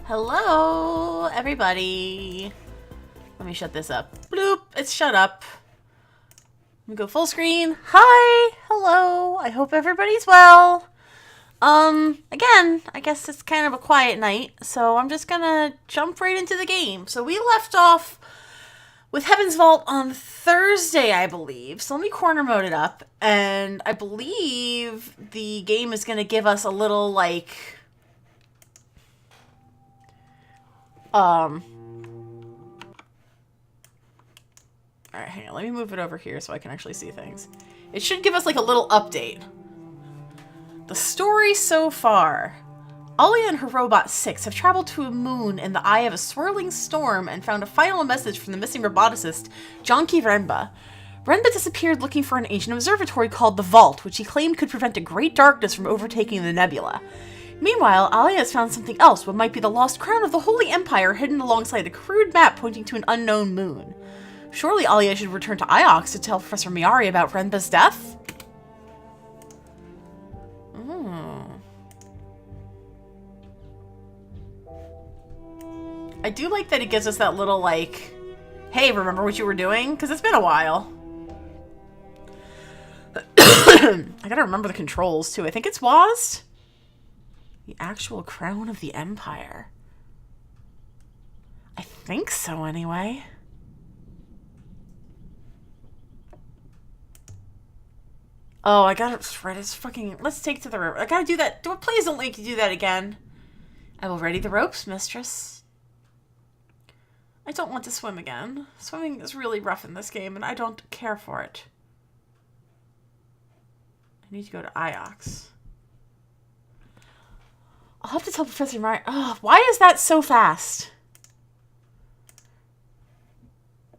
Hello, everybody. Let me shut this up. Bloop, it's shut up. Let me go full screen. Hi, hello, I hope everybody's well. Again, I guess it's kind of a quiet night, so I'm just gonna jump right into the game. So we left off with Heaven's Vault on Thursday, I believe. So let me corner mode it up, and I believe the game is gonna give us a little, like, alright, hang on, let me move it over here so I can actually see things. It should give us like a little update. The story so far. Alia and her robot 6 have traveled to a moon in the eye of a swirling storm and found a final message from the missing roboticist, Jonki Renba. Renba disappeared looking for an ancient observatory called the Vault, which he claimed could prevent a great darkness from overtaking the nebula. Meanwhile, Alia has found something else, what might be the lost crown of the Holy Empire hidden alongside a crude map pointing to an unknown moon. Surely Alia should return to Iox to tell Professor Miyari about Renba's death? I do like that it gives us that little, like, hey, remember what you were doing? Because it's been a while. I gotta remember the controls, too. I think it's WASD. The actual crown of the Empire. I think so, anyway. Oh, I gotta, right, it's fucking, let's take to the river. I gotta do that. Please don't make you do that again. I will ready the ropes, mistress. I don't want to swim again. Swimming is really rough in this game, and I don't care for it. I need to go to Iox. I'll have to tell Professor Miyari. Oh, why is that so fast?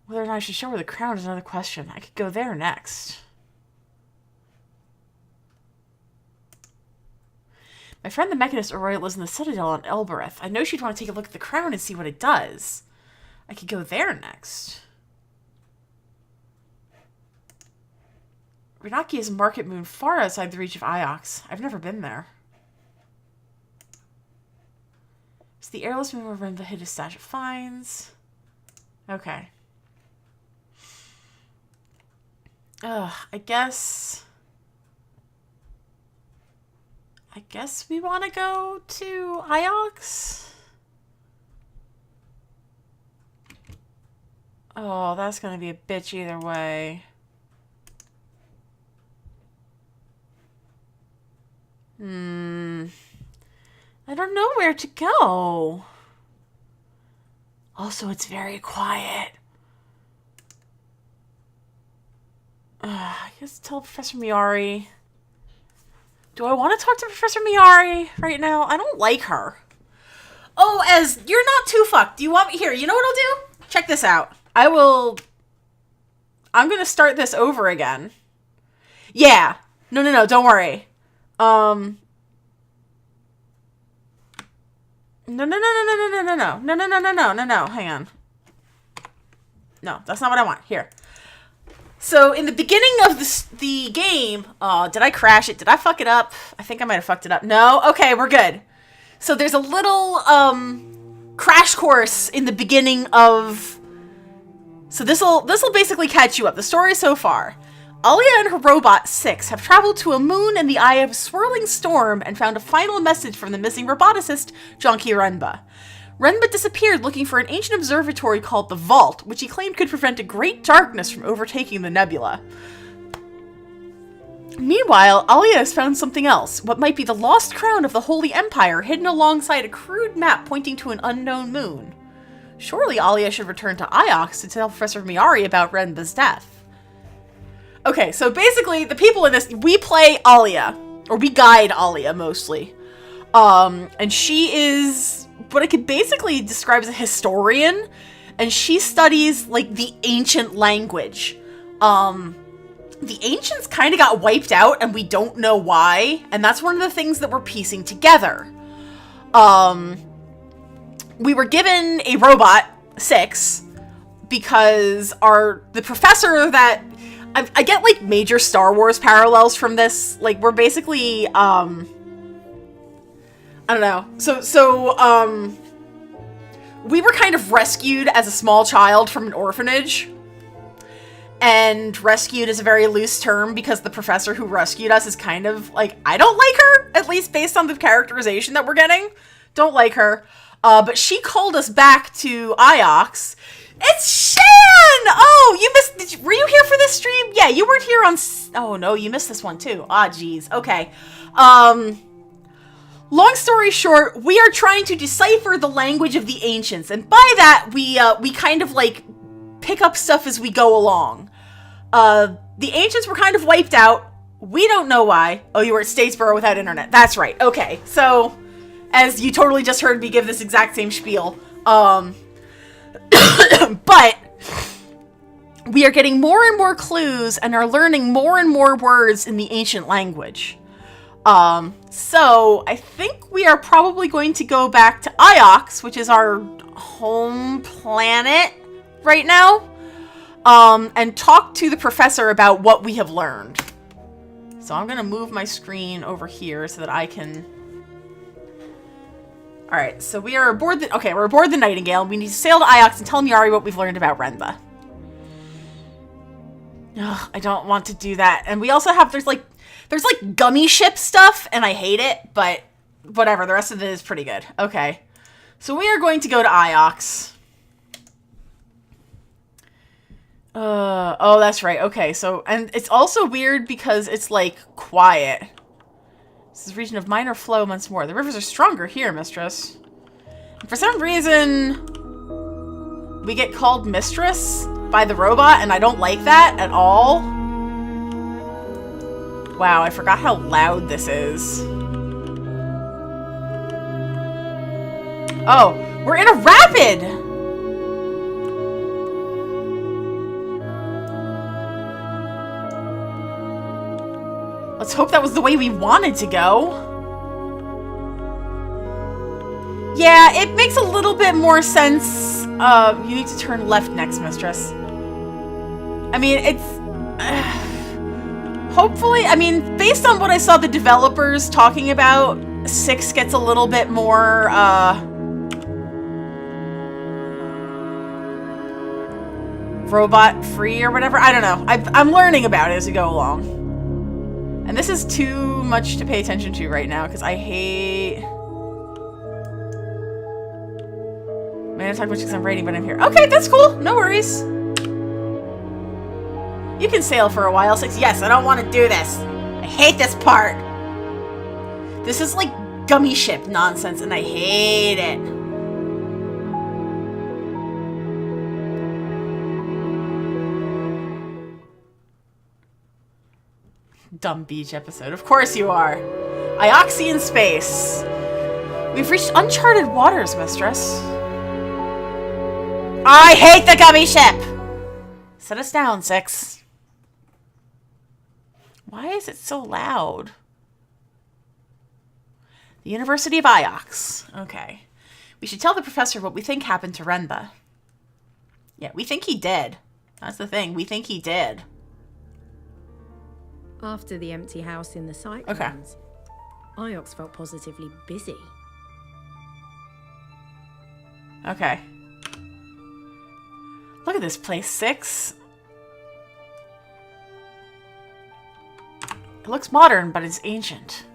Whether or not I should show her the crown is another question. I could go there next. My friend the Mechanist Aurora lives in the Citadel on Elbereth. I know she'd want to take a look at the crown and see what it does. I could go there next. Renaki is a market moon far outside the reach of Iox. I've never been there. It's the airless moon where Renba hid his stash of finds. Okay. Ugh, I guess we want to go to Iox. Oh, that's going to be a bitch either way. I don't know where to go. Also, it's very quiet. I guess tell Professor Miyari. Do I want to talk to Professor Miyari right now? I don't like her. Oh, as you're not too fucked. Do you want me here? You know what I'll do? Check this out. I'm going to start this over again. Yeah. No, don't worry. No. Hang on. No, that's not what I want. Here. So, in the beginning of the game... Oh, did I crash it? Did I fuck it up? I think I might have fucked it up. No? Okay, we're good. So, there's a little, crash course in the beginning of... So, this'll basically catch you up. The story so far. Alia and her robot, 6, have traveled to a moon in the eye of a swirling storm and found a final message from the missing roboticist, Jonki Renba. Renba disappeared looking for an ancient observatory called the Vault, which he claimed could prevent a great darkness from overtaking the nebula. Meanwhile, Alia has found something else, what might be the lost crown of the Holy Empire hidden alongside a crude map pointing to an unknown moon. Surely Alia should return to Iox to tell Professor Miyari about Renba's death. Okay, so basically, the people in this, we play Alia, or we guide Alia mostly. And she is what I could basically describe as a historian, and she studies, like, the ancient language. The ancients kind of got wiped out, and we don't know why, and that's one of the things that we're piecing together. We were given a robot, 6, because the professor that... I get, like, major Star Wars parallels from this. Like, we're basically, I don't know. So, we were kind of rescued as a small child from an orphanage. And rescued is a very loose term because the professor who rescued us is kind of like, I don't like her, at least based on the characterization that we're getting. Don't like her. But she called us back to Iox. It's Shan! Oh, you missed, were you here for this stream? Yeah, you weren't here on, oh no, you missed this one too. Ah, geez, okay. Long story short, we are trying to decipher the language of the ancients, and by that, we kind of like pick up stuff as we go along. The ancients were kind of wiped out. We don't know why. Oh, you were at Statesboro without internet. That's right. Okay, so, as you totally just heard me give this exact same spiel, but we are getting more and more clues and are learning more and more words in the ancient language. So I think we are probably going to go back to Iox, which is our home planet right now, and talk to the professor about what we have learned. So I'm going to move my screen over here so that I can... Alright, so we are aboard the... Okay, we're aboard the Nightingale. We need to sail to Iox and tell Miari what we've learned about Renba. Ugh, I don't want to do that. And we also have... There's like gummy ship stuff, and I hate it, but whatever. The rest of it is pretty good. Okay. So we are going to go to Iox. Oh, that's right. Okay, so... And it's also weird because it's, like, quiet. This is a region of minor flow once more. The rivers are stronger here, mistress. And for some reason, we get called mistress by the robot, and I don't like that at all. Wow, I forgot how loud this is. Oh, we're in a rapid! Let's hope that was the way we wanted to go. Yeah, it makes a little bit more sense. You need to turn left next, mistress. I mean, it's... hopefully, I mean, based on what I saw the developers talking about, 6 gets a little bit more, robot-free or whatever. I don't know. I'm learning about it as we go along. And this is too much to pay attention to right now, because I hate... Man, I talk much because I'm writing, but I'm here. Okay, that's cool. No worries. You can sail for a while. 6. Yes, I don't want to do this. I hate this part. This is like gummy ship nonsense, and I hate it. Dumb beach episode. Of course you are. Ioxian space. We've reached uncharted waters, mistress. I hate the gummy ship! Set us down, 6. Why is it so loud? The University of Iox. Okay. We should tell the professor what we think happened to Renba. Yeah, we think he did. That's the thing. We think he did. After the empty house in the cyclones, Iox felt positively busy. Okay. Look at this place, 6. It looks modern, but it's ancient.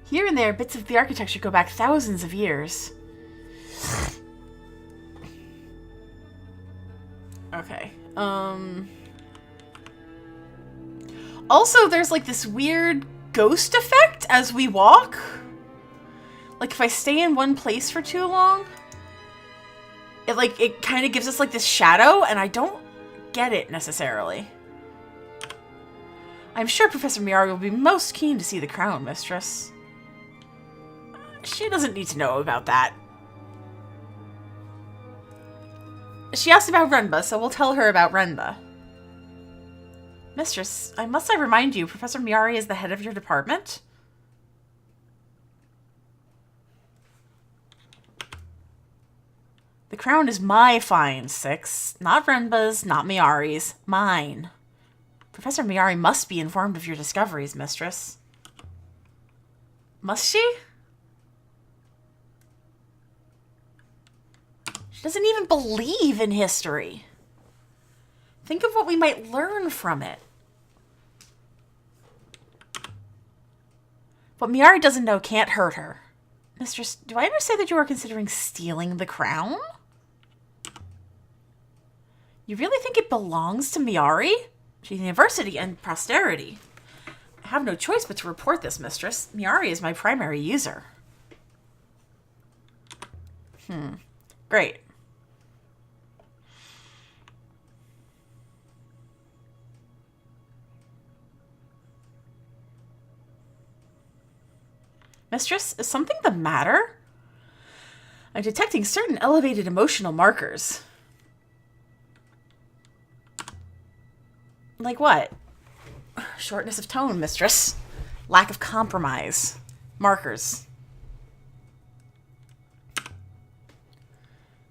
Here and there, bits of the architecture go back thousands of years. Okay. Also, there's like this weird ghost effect as we walk. Like if I stay in one place for too long, it kind of gives us like this shadow, and I don't get it necessarily. I'm sure Professor Miari will be most keen to see the crown, mistress. She doesn't need to know about that. She asked about Renba, so we'll tell her about Renba. Mistress, must I remind you, Professor Miari is the head of your department? The crown is my find, 6. Not Renba's, not Miari's. Mine. Professor Miari must be informed of your discoveries, mistress. Must she? She doesn't even believe in history. Think of what we might learn from it. What Miari doesn't know can't hurt her. Mistress, do I understand that you are considering stealing the crown? You really think it belongs to Miari? She's university and posterity. I have no choice but to report this, mistress. Miari is my primary user. Great. Mistress, is something the matter? I'm detecting certain elevated emotional markers. Like what? Shortness of tone, mistress. Lack of compromise. Markers.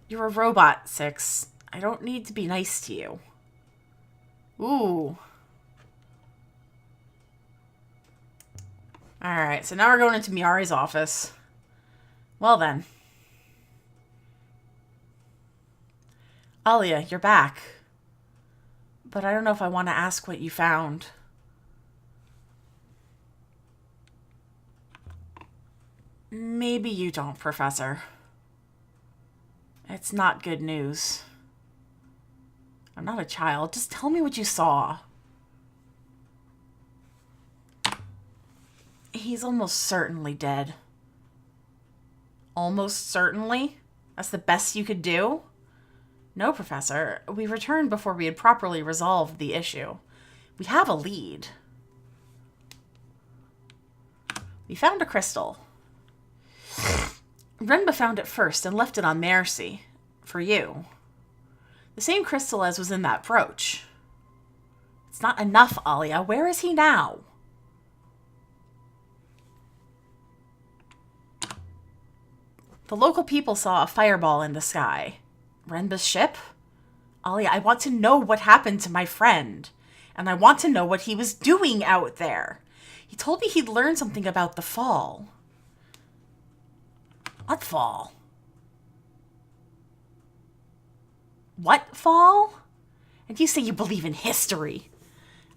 You're a robot, Six. I don't need to be nice to you. Ooh. Alright, so now we're going into Miari's office. Well then. Alia, you're back. But I don't know if I want to ask what you found. Maybe you don't, Professor. It's not good news. I'm not a child. Just tell me what you saw. He's almost certainly dead. Almost certainly? That's the best you could do? No, Professor. We returned before we had properly resolved the issue. We have a lead. We found a crystal. Renba found it first and left it on Mercy. For you. The same crystal as was in that brooch. It's not enough, Alia. Where is he now? The local people saw a fireball in the sky. Renba's ship? Alia, I want to know what happened to my friend. And I want to know what he was doing out there. He told me he'd learned something about the fall. What fall? What fall? And you say you believe in history.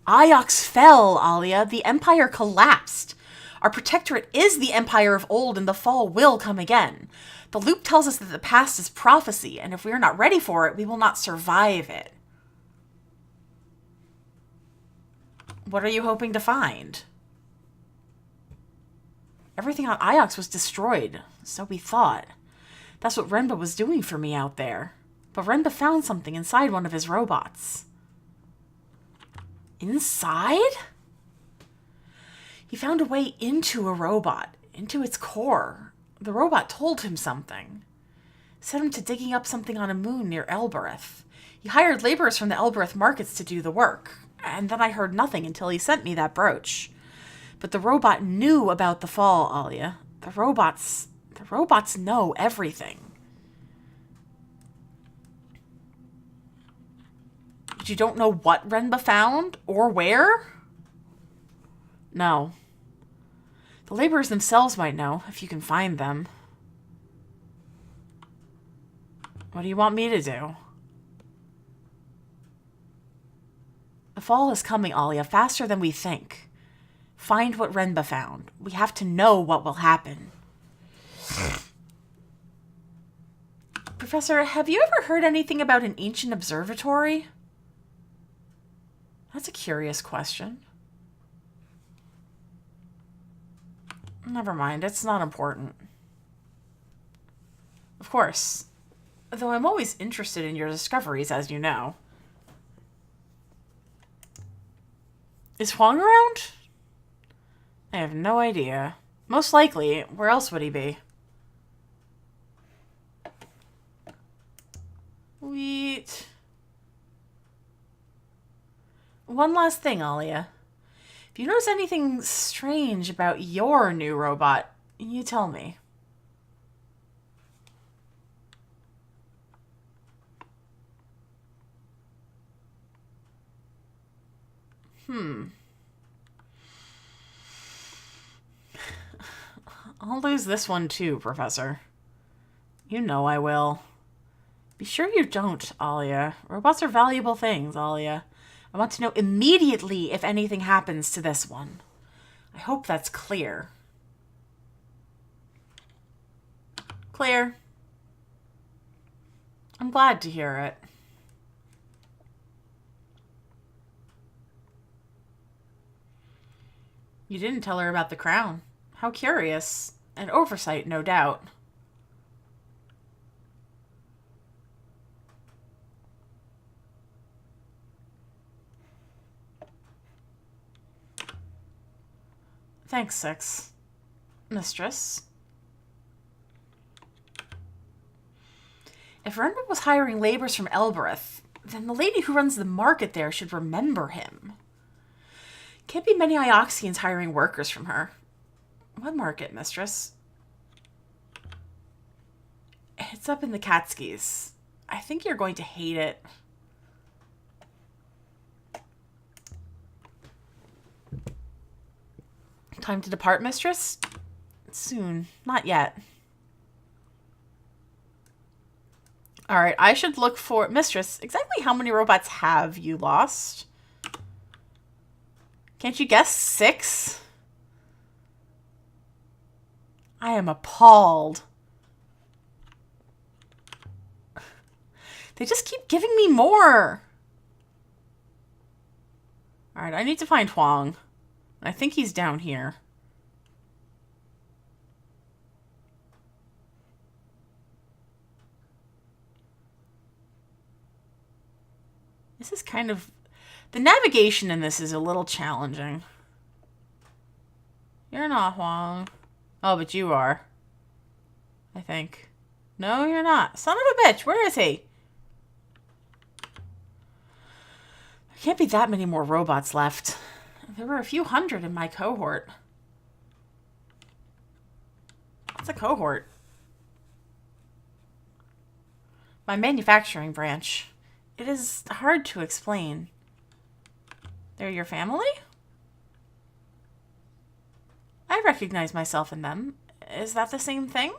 Iox fell, Alia. The Empire collapsed. Our protectorate is the Empire of old, and the fall will come again. The loop tells us that the past is prophecy, and if we are not ready for it, we will not survive it. What are you hoping to find? Everything on Iox was destroyed, so we thought. That's what Renba was doing for me out there. But Renba found something inside one of his robots. Inside? He found a way into a robot, into its core. The robot told him something. Sent him to digging up something on a moon near Elbereth. He hired laborers from the Elbereth markets to do the work. And then I heard nothing until he sent me that brooch. But the robot knew about the fall, Alia. The robots know everything. But you don't know what Renba found? Or where? No. The laborers themselves might know, if you can find them. What do you want me to do? The fall is coming, Alia, faster than we think. Find what Renba found. We have to know what will happen. Professor, have you ever heard anything about an ancient observatory? That's a curious question. Never mind, it's not important. Of course. Though I'm always interested in your discoveries, as you know. Is Huang around? I have no idea. Most likely, where else would he be? Sweet. One last thing, Alia. If you notice anything strange about your new robot, you tell me. I'll lose this one too, Professor. You know I will. Be sure you don't, Alia. Robots are valuable things, Alia. I want to know immediately if anything happens to this one. I hope that's clear. Clear. I'm glad to hear it. You didn't tell her about the crown. How curious. An oversight, no doubt. Thanks, Six. Mistress. If Renwick was hiring laborers from Elbereth, then the lady who runs the market there should remember him. Can't be many Ioxians hiring workers from her. What market, mistress? It's up in the Catskis. I think you're going to hate it. Time to depart, mistress? Soon. Not yet. Alright, I should look for... Mistress, exactly how many robots have you lost? Can't you guess? 6? I am appalled. They just keep giving me more. Alright, I need to find Huang. I think he's down here. This is kind of... The navigation in this is a little challenging. You're not Huang. Oh, but you are. I think. No, you're not. Son of a bitch, where is he? There can't be that many more robots left. There were a few hundred in my cohort. What's a cohort? My manufacturing branch. It is hard to explain. They're your family? I recognize myself in them. Is that the same thing?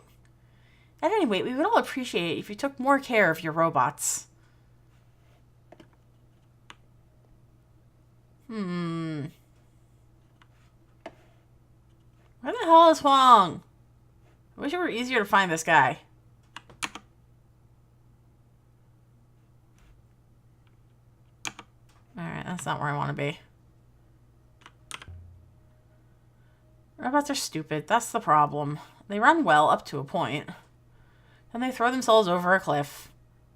At any rate, we would all appreciate it if you took more care of your robots. Where the hell is Huang? I wish it were easier to find this guy. Alright, that's not where I want to be. Robots are stupid. That's the problem. They run well up to a point. Then they throw themselves over a cliff.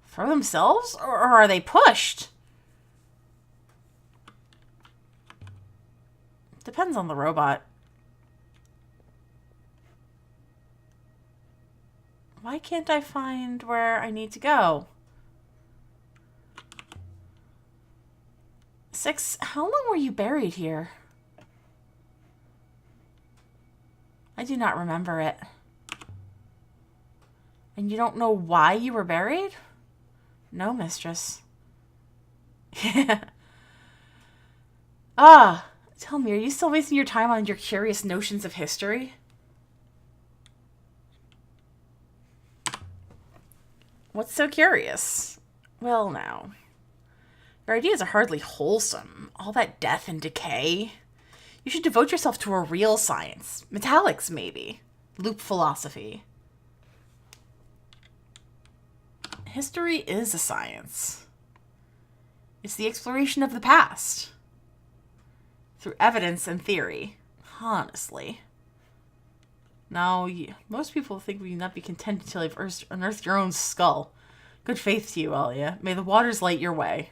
Throw themselves? Or are they pushed? Depends on the robot. Why can't I find where I need to go? 6, how long were you buried here? I do not remember it. And you don't know why you were buried? No, mistress. Ah, tell me, are you still wasting your time on your curious notions of history? What's so curious? Well, now. Your ideas are hardly wholesome. All that death and decay. You should devote yourself to a real science. Metallics, maybe. Loop philosophy. History is a science. It's the exploration of the past. Through evidence and theory. Honestly. Now, most people think we not be content until you've unearthed your own skull. Good faith to you, Alia. May the waters light your way.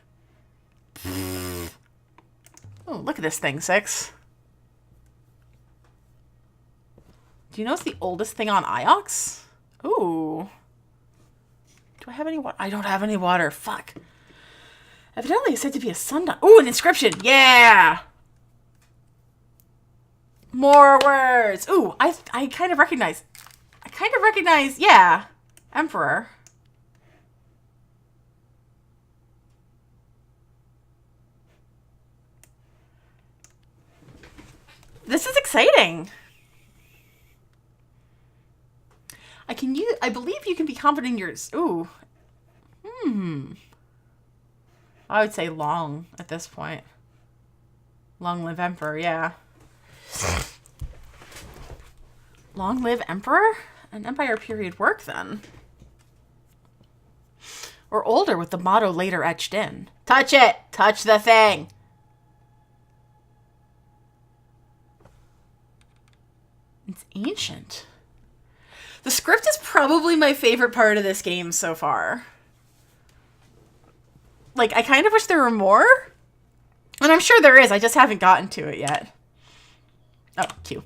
Oh, look at this thing, 6. Do you know it's the oldest thing on Iox? Ooh. Do I have any water? I don't have any water. Fuck. Evidently it's said to be a sundial. Ooh, an inscription. Yeah! More words. Ooh, I kind of recognize. Yeah. Emperor. This is exciting. I believe you can be confident in yours. Ooh. I would say long at this point. Long live Emperor, yeah. Long live Emperor? An Empire period work, then. Or older with the motto later etched in. Touch it! Touch the thing! It's ancient. The script is probably my favorite part of this game so far. Like, I kind of wish there were more. And I'm sure there is, I just haven't gotten to it yet. Oh, Q.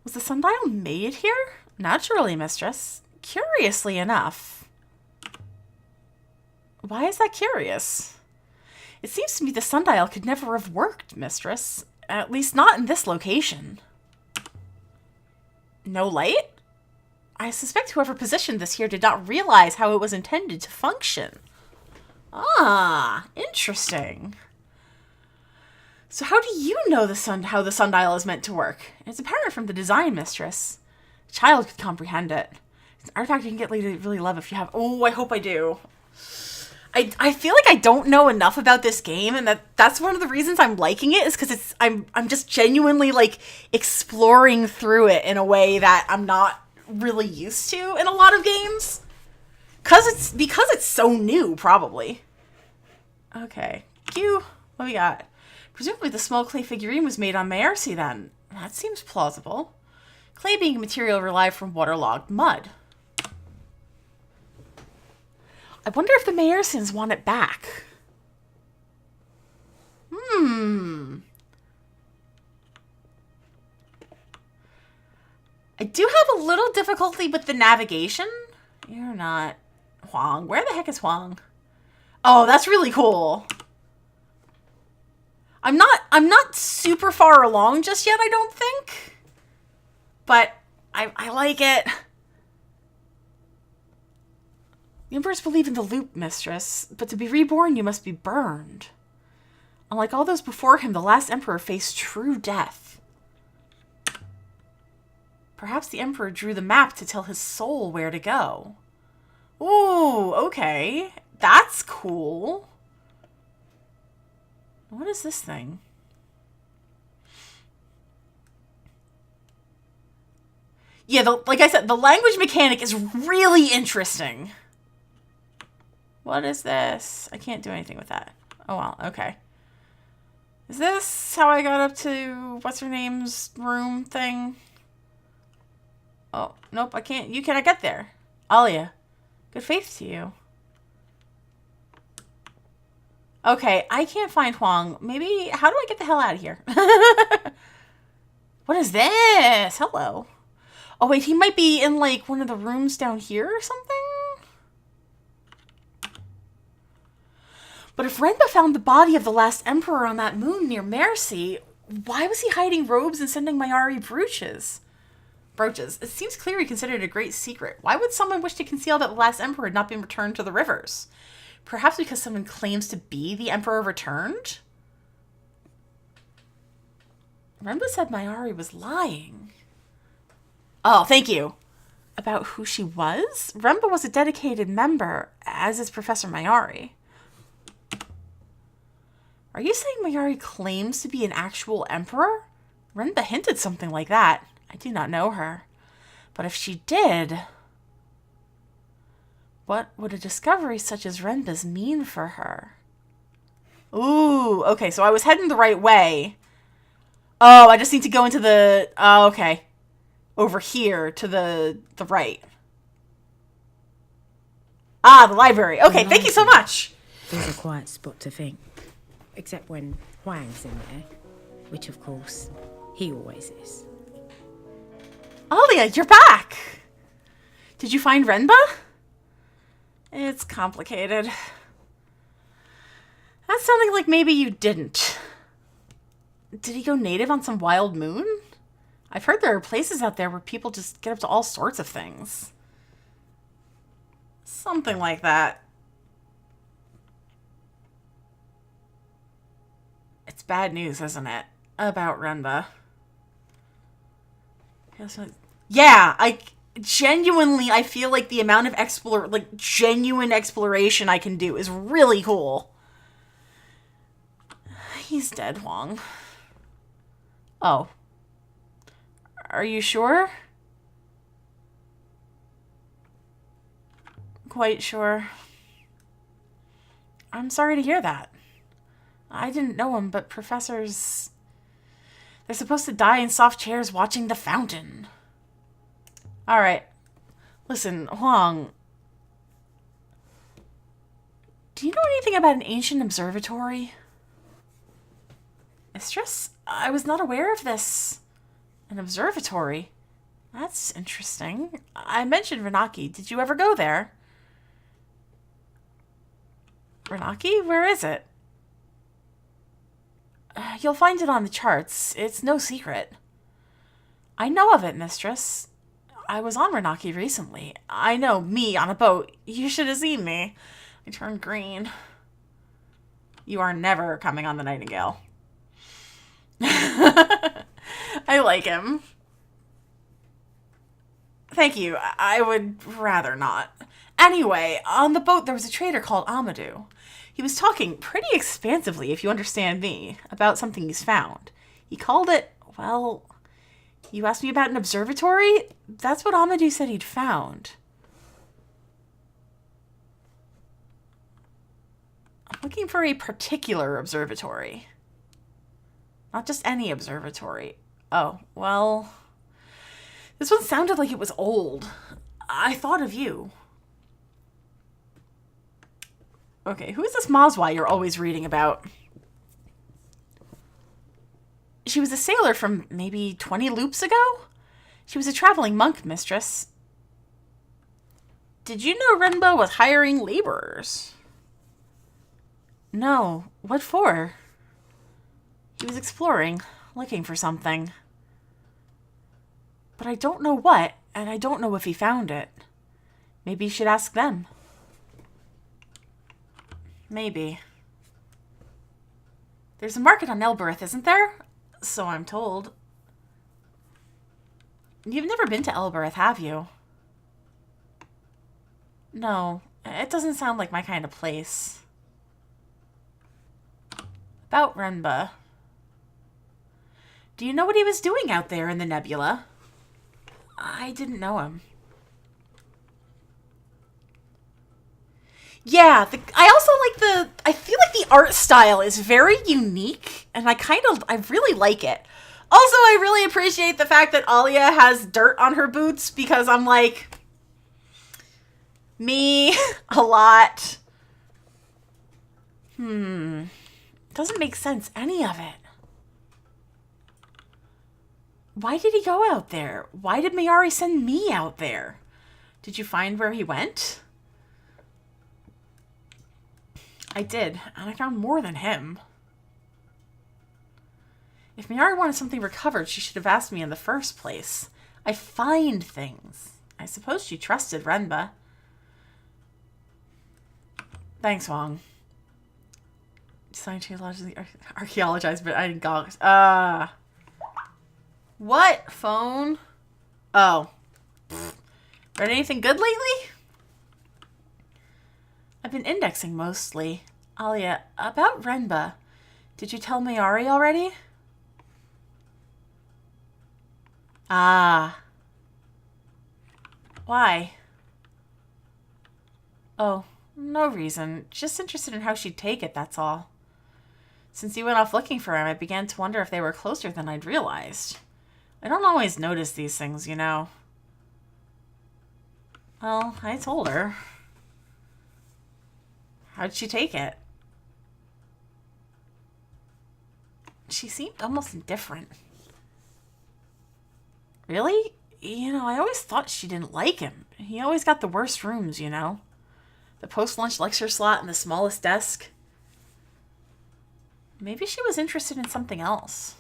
Was the sundial made here? Naturally, mistress. Curiously enough. Why is that curious? It seems to me the sundial could never have worked, mistress. At least not in this location. No light? I suspect whoever positioned this here did not realize how it was intended to function. Ah, interesting. So how do you know how the sundial is meant to work? It's apparent from the design, mistress. A child could comprehend it. It's an artifact you can get later to really love if you have... Oh, I hope I do. I feel like I don't know enough about this game, and that's one of the reasons I'm liking it, is because I'm just genuinely, like, exploring through it in a way that I'm not really used to in a lot of games. Because it's so new, probably. Okay. Q, what we got? Presumably the small clay figurine was made on Maersi then. That seems plausible. Clay being a material derived from waterlogged mud. I wonder if the Mayersons want it back. I do have a little difficulty with the navigation. You're not Huang. Where the heck is Huang? Oh, that's really cool. I'm not super far along just yet, I don't think. But I like it. The emperors believe in the loop, mistress, but to be reborn you must be burned. Unlike all those before him, the last emperor faced true death. Perhaps the emperor drew the map to tell his soul where to go. Ooh, okay. That's cool. What is this thing? Yeah, like I said, the language mechanic is really interesting. What is this? I can't do anything with that. Oh, well, okay. Is this how I got up to what's-her-name's room thing? Oh, nope, I can't. You cannot get there. Alia, good faith to you. Okay, I can't find Huang. Maybe, how do I get the hell out of here? What is this? Hello. Oh, wait, he might be in, like, one of the rooms down here or something? But if Renba found the body of the last emperor on that moon near Maersi, why was he hiding robes and sending Mayari brooches? It seems clear he considered it a great secret. Why would someone wish to conceal that the last emperor had not been returned to the rivers? Perhaps because someone claims to be the emperor returned? Renba said Mayari was lying. Oh, thank you. About who she was? Renba was a dedicated member, as is Professor Mayari. Are you saying Mayari claims to be an actual emperor? Renba hinted something like that. I do not know her. But if she did, what would a discovery such as Renba's mean for her? Ooh, okay, so I was heading the right way. Oh, I just need to go into the... Oh, okay. Over here to the right. Ah, the library. Okay, thank you so much. There's a quiet spot to think. Except when Huang's in there. Which, of course, he always is. Alia, you're back! Did you find Renba? It's complicated. That's sounding like maybe you didn't. Did he go native on some wild moon? I've heard there are places out there where people just get up to all sorts of things. Something like that. It's bad news, isn't it? About Renba. Yeah, genuinely, I feel like the amount of genuine exploration I can do is really cool. He's dead, Huang. Oh. Are you sure? Quite sure. I'm sorry to hear that. I didn't know him, but professors... They're supposed to die in soft chairs watching the fountain. Alright. Listen, Huang. Do you know anything about an ancient observatory? Mistress? I was not aware of this. An observatory? That's interesting. I mentioned Renaki. Did you ever go there? Renaki? Where is it? You'll find it on the charts. It's no secret. I know of it, mistress. I was on Renaki recently. I know, me on a boat. You should have seen me. I turned green. You are never coming on the Nightingale. I like him. Thank you. I would rather not. Anyway, on the boat there was a trader called Amadou. He was talking pretty expansively, if you understand me, about something he's found. He called it, well, you asked me about an observatory? That's what Amadou said he'd found. I'm looking for a particular observatory. Not just any observatory. Oh, well, this one sounded like it was old. I thought of you. Okay, who is this Mazwa you're always reading about? She was a sailor from maybe 20 loops ago? She was a traveling monk, mistress. Did you know Renba was hiring laborers? No. What for? He was exploring, looking for something. But I don't know what, and I don't know if he found it. Maybe you should ask them. Maybe. There's a market on Elbereth, isn't there? So I'm told. You've never been to Elbereth, have you? No, it doesn't sound like my kind of place. About Renba. Do you know what he was doing out there in the nebula? I didn't know him. Yeah, I also like I feel like the art style is very unique, and I really like it. Also, I really appreciate the fact that Alia has dirt on her boots, because I'm like, me, a lot. Doesn't make sense, any of it. Why did he go out there? Why did Mayari send me out there? Did you find where he went? I did, and I found more than him. If Mayari wanted something recovered, she should have asked me in the first place. I find things. I suppose she trusted Renba. Thanks, Huang. Scientologically archaeologized, but I didn't got. What? Phone? Oh. Read anything good lately? I've been indexing mostly. Alia, about Renba. Did you tell Mayari already? Ah. Why? Oh, no reason. Just interested in how she'd take it, that's all. Since you went off looking for him, I began to wonder if they were closer than I'd realized. I don't always notice these things, you know. Well, I told her. How'd she take it? She seemed almost indifferent. Really? You know, I always thought she didn't like him. He always got the worst rooms, you know. The post-lunch lecture slot and the smallest desk. Maybe she was interested in something else.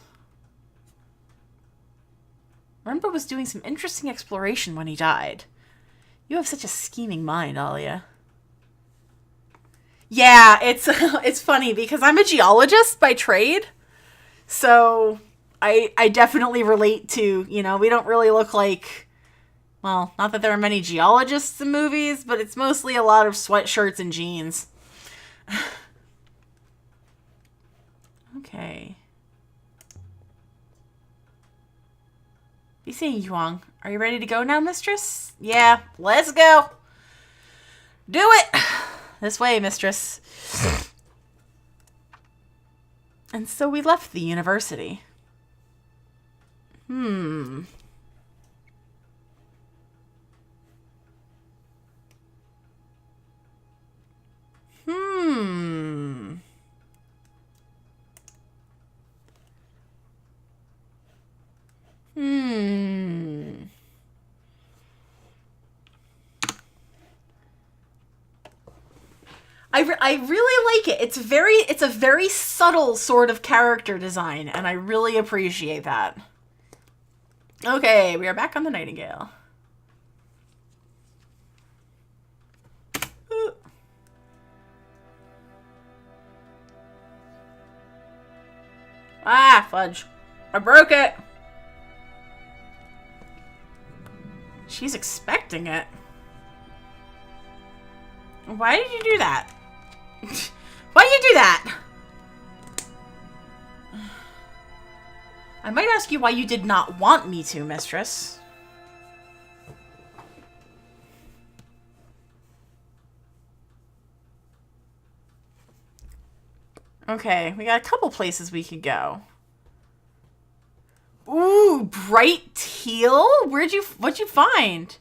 Renba was doing some interesting exploration when he died. You have such a scheming mind, Alia. Yeah, it's funny because I'm a geologist by trade. So I definitely relate to, you know, we don't really look like Well, not that there are many geologists in movies, but it's mostly a lot of sweatshirts and jeans. Okay. Be seeing Yuang. Are you ready to go now, mistress? Yeah, let's go. Do it! This way, mistress. And so we left the university. Hmm. I really like it. It's a very subtle sort of character design, and I really appreciate that. Okay, we are back on the Nightingale. Ah, fudge. I broke it. She's expecting it. Why did you do that? Why did you do that? I might ask you why you did not want me to, mistress. Okay, we got a couple places we could go. Ooh, bright teal? What'd you find?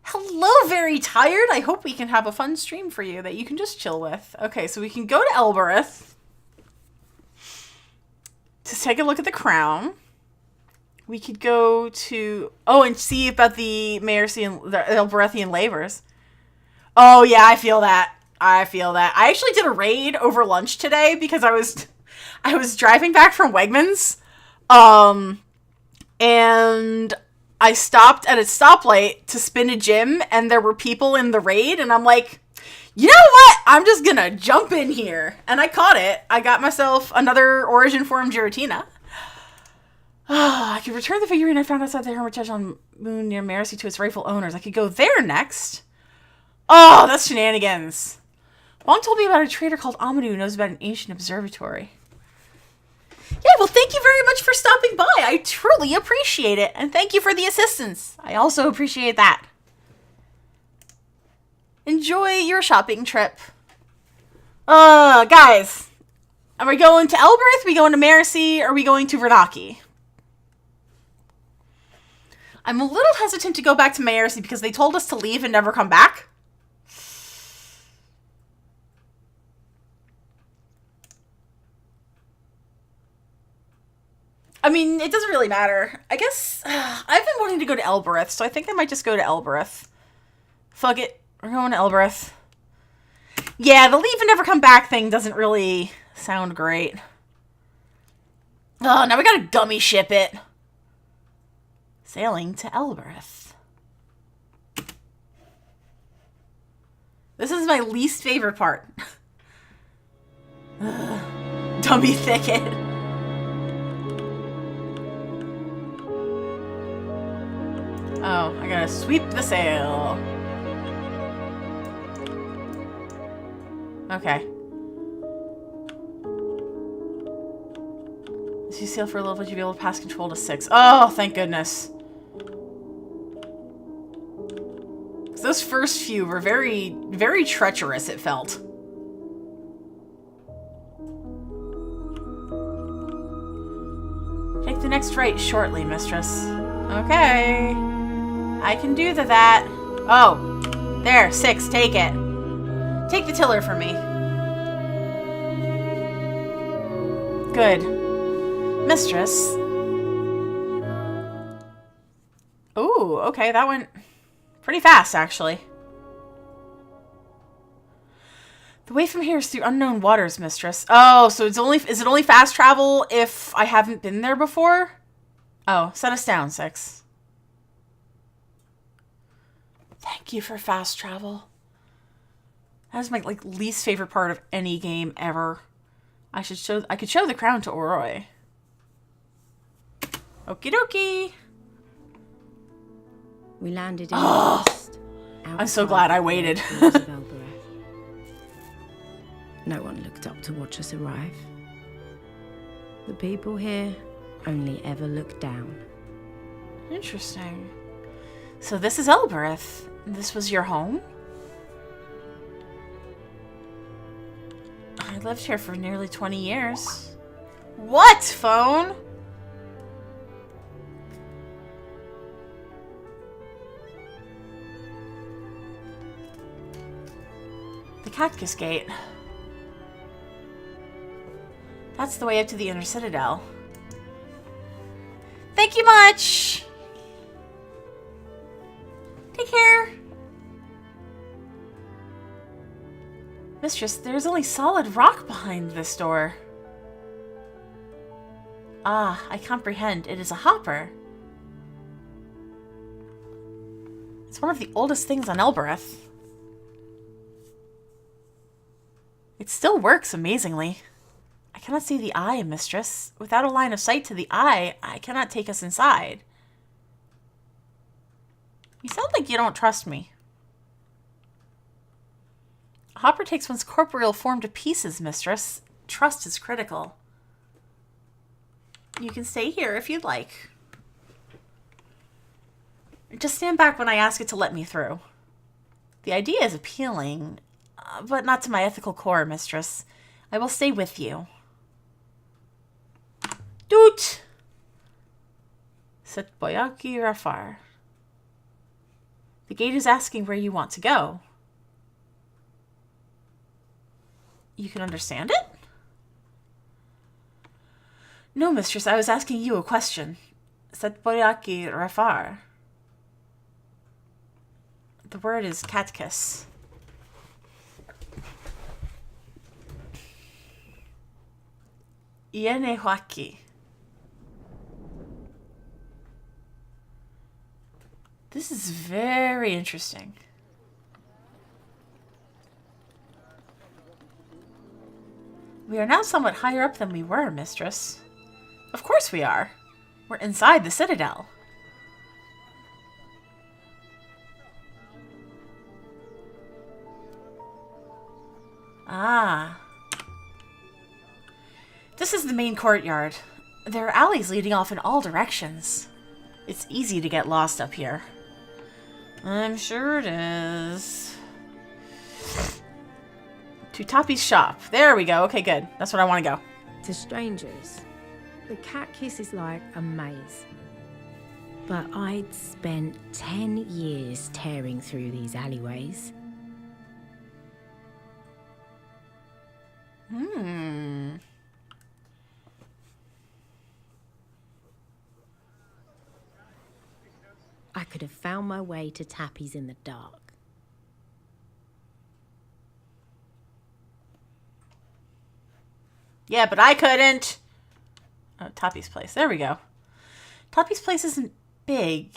Hello, very tired. I hope we can have a fun stream for you that you can just chill with. Okay, so we can go to Elbereth to take a look at the crown. We could go to... Oh, and see about the Mercian, the Elberethian lavers. Oh, yeah, I feel that. I actually did a raid over lunch today because I was driving back from Wegmans. And I stopped at a stoplight to spin a gym, and there were people in the raid, and I'm like, you know what? I'm just gonna jump in here. And I caught it. I got myself another Origin Form Giratina. I could return the figurine I found outside the Hermitage on Moon near Mercy to its rightful owners. I could go there next. Oh, that's shenanigans. Wong told me about a trader called Amadou who knows about an ancient observatory. Yeah, well, thank you very much for stopping by. I truly appreciate it. And thank you for the assistance. I also appreciate that. Enjoy your shopping trip. Guys. Are we going to Elbereth? Are we going to Mercy? Or are we going to Vernaki? I'm a little hesitant to go back to Mercy because they told us to leave and never come back. I mean, it doesn't really matter. I guess I've been wanting to go to Elbereth, so I think I might just go to Elbereth. Fuck it. We're going to Elbereth. Yeah, the leave and never come back thing doesn't really sound great. Oh, now we gotta gummy ship it. Sailing to Elbereth. This is my least favorite part. Dummy thicket. Oh, I gotta sweep the sail. Okay. As you sail for a little bit, you'll be able to pass control to 6. Oh, thank goodness. Those first few were very, very treacherous, it felt. Take the next right shortly, mistress. Okay. I can do that. Oh. There, 6. Take it. Take the tiller for me. Good. Mistress. Ooh, okay, that went pretty fast, actually. The way from here is through unknown waters, mistress. Oh, so is it only fast travel if I haven't been there before? Oh, set us down, 6. Thank you for fast travel. That is my least favorite part of any game ever. I could show the crown to Oroi. Okie dokie. We landed in the mist. I'm so glad I waited. No one looked up to watch us arrive. The people here only ever looked down. Interesting. So this is Elbereth. This was your home? I lived here for nearly 20 years. What, phone? The Cactus Gate. That's the way up to the Inner Citadel. Thank you much! Take care! Mistress, there's only solid rock behind this door. Ah, I comprehend. It is a hopper. It's one of the oldest things on Elbereth. It still works amazingly. I cannot see the eye, mistress. Without a line of sight to the eye, I cannot take us inside. You sound like you don't trust me. A hopper takes one's corporeal form to pieces, mistress. Trust is critical. You can stay here if you'd like. Just stand back when I ask it to let me through. The idea is appealing, but not to my ethical core, mistress. I will stay with you. Doot! Set Boyaki Rafar. The gate is asking where you want to go. You can understand it? No, mistress, I was asking you a question. Set Boyaki Rafar. The word is Katkis. Yenehwaki. This is very interesting. We are now somewhat higher up than we were, mistress. Of course we are. We're inside the Citadel. Ah. This is the main courtyard. There are alleys leading off in all directions. It's easy to get lost up here. I'm sure it is. To Toppy's shop. There we go. Okay, good. That's what I want to go. To strangers, the Cat Kiss is like a maze. But I'd spent 10 years tearing through these alleyways. I could have found my way to Tappy's in the dark. Yeah, but I couldn't. Oh, Toppy's place. There we go. Toppy's place isn't big,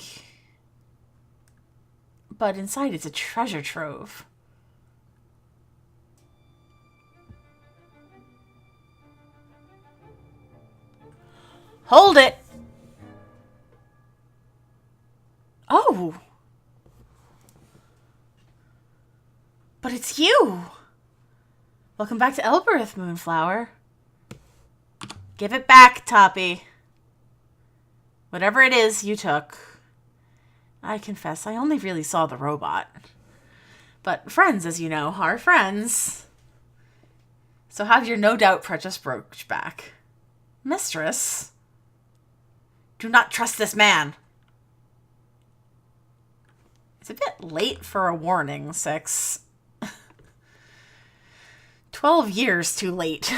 but inside it's a treasure trove. Hold it! Oh! But it's you! Welcome back to Elbereth, Moonflower. Give it back, Toppy. Whatever it is you took. I confess, I only really saw the robot. But friends, as you know, are friends. So have your no doubt precious brooch back. Mistress? Do not trust this man. It's a bit late for a warning, 6. 12 years too late.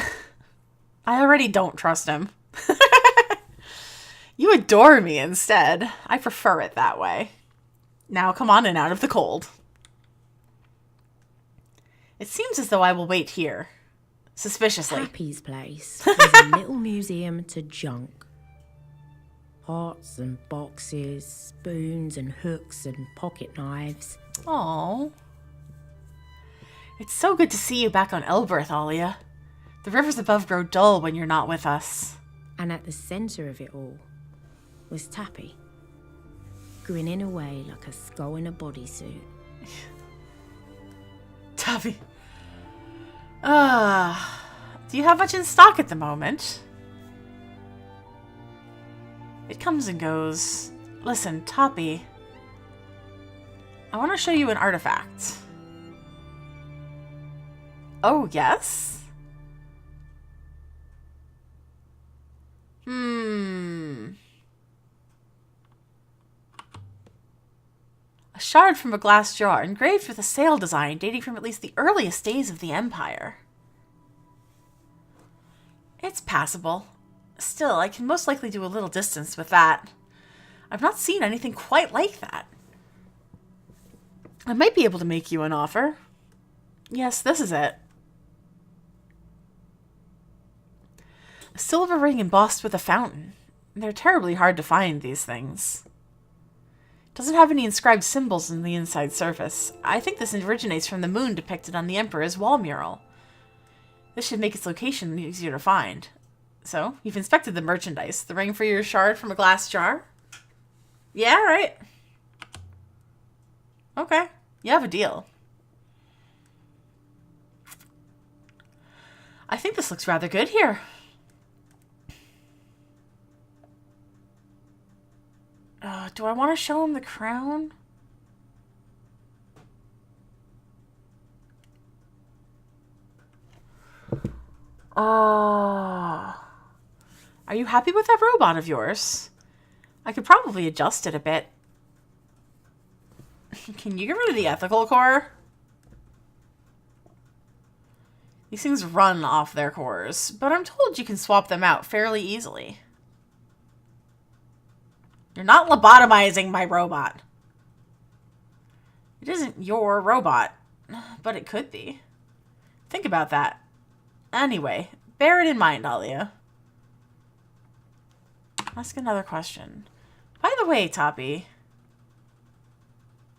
I already don't trust him. You adore me instead. I prefer it that way. Now come on in out of the cold. It seems as though I will wait here. Suspiciously. Tappy's place was a little museum to junk. Pots and boxes, spoons and hooks and pocket knives. Aww. It's so good to see you back on Elbereth, Alia. The rivers above grow dull when you're not with us. And at the centre of it all was Tappy. grinning away like a skull in a bodysuit. Tuffy. Do you have much in stock at the moment? It comes and goes. Listen, Toppy. I want to show you an artifact. Oh, yes? A shard from a glass jar, engraved with a sail design dating from at least the earliest days of the Empire. It's passable. Still, I can most likely do a little distance with that. I've not seen anything quite like that. I might be able to make you an offer. Yes, this is it. A silver ring embossed with a fountain. They're terribly hard to find, these things. Doesn't have any inscribed symbols in the inside surface. I think this originates from the moon depicted on the Emperor's wall mural. This should make its location easier to find. So, you've inspected the merchandise. The ring for your shard from a glass jar? Yeah, right. Okay. You have a deal. I think this looks rather good here. Do I want to show him the crown? Are you happy with that robot of yours? I could probably adjust it a bit. Can you get rid of the ethical core? These things run off their cores, but I'm told you can swap them out fairly easily. You're not lobotomizing my robot. It isn't your robot, but it could be. Think about that. Anyway, bear it in mind, Alia. Ask another question. By the way, Toppy,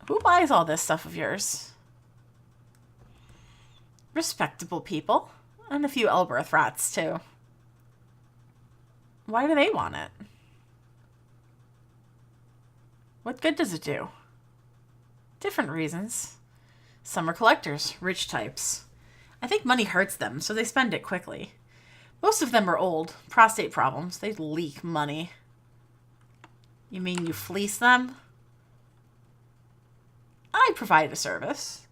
who buys all this stuff of yours? Respectable people. And a few Elbereth rats, too. Why do they want it? What good does it do? Different reasons. Some are collectors, rich types. I think money hurts them, so they spend it quickly. Most of them are old, prostate problems. They leak money. You mean you fleece them? I provide a service.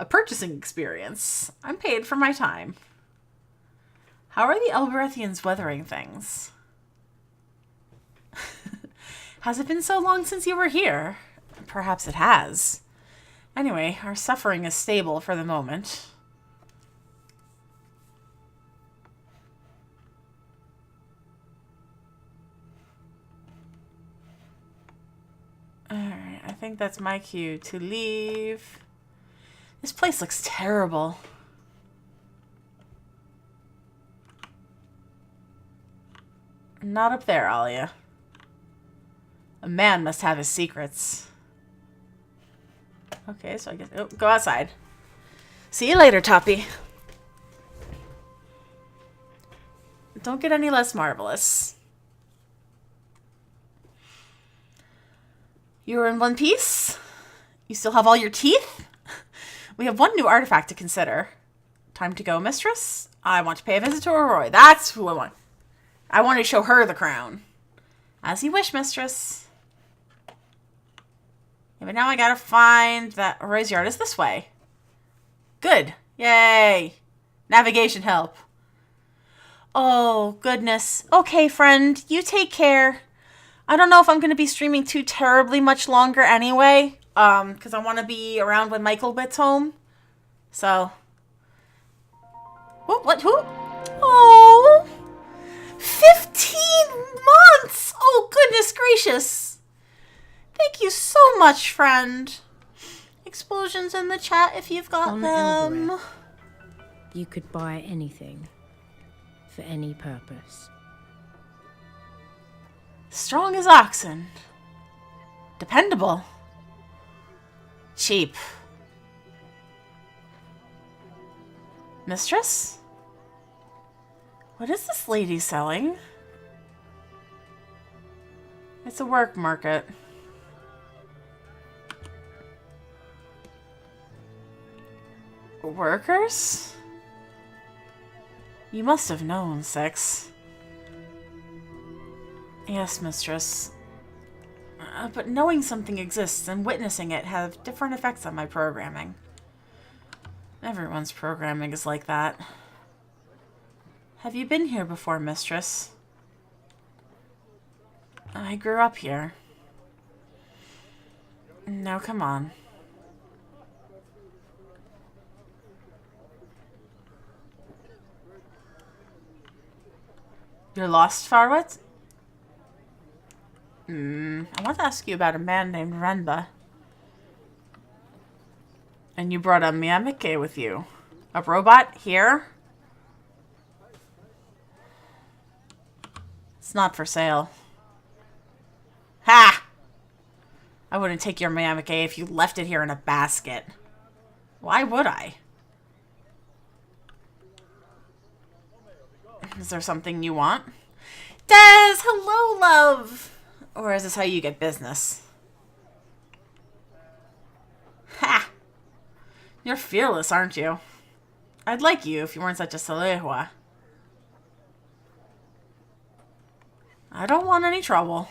A purchasing experience. I'm paid for my time. How are the Elberethians weathering things? Has it been so long since you were here? Perhaps it has. Anyway, our suffering is stable for the moment. Alright, I think that's my cue to leave. This place looks terrible. Not up there, Alia. A man must have his secrets. Okay, so I guess... Oh, go outside. See you later, Toppy. Don't get any less marvelous. You're in one piece? You still have all your teeth? We have one new artifact to consider. Time to go, mistress? I want to pay a visit to Aurora. That's who I want. I want to show her the crown. As you wish, mistress. Yeah, but now I gotta find that Aurora's yard is this way. Good. Yay. Navigation help. Oh, goodness. Okay, friend. You take care. I don't know if I'm going to be streaming too terribly much longer anyway. Because I want to be around when Michael gets home. So. What? Who? Oh. 15 months! Oh, goodness gracious. Thank you so much, friend. Explosions in the chat if you've got On them. Elbereth, you could buy anything. For any purpose. Strong as oxen. Dependable. Cheap. Mistress? What is this lady selling? It's a work market. Workers? You must have known, Six. Yes, mistress. But knowing something exists and witnessing it have different effects on my programming. Everyone's programming is like that. Have you been here before, mistress? I grew up here. Now come on. You're lost, Farwet? I want to ask you about a man named Renba. And you brought a Miyamike with you. A robot here? It's not for sale. Ha! I wouldn't take your Miyamike if you left it here in a basket. Why would I? Is there something you want? Des! Hello, love! Or is this how you get business? Ha! You're fearless, aren't you? I'd like you if you weren't such a salehua. I don't want any trouble.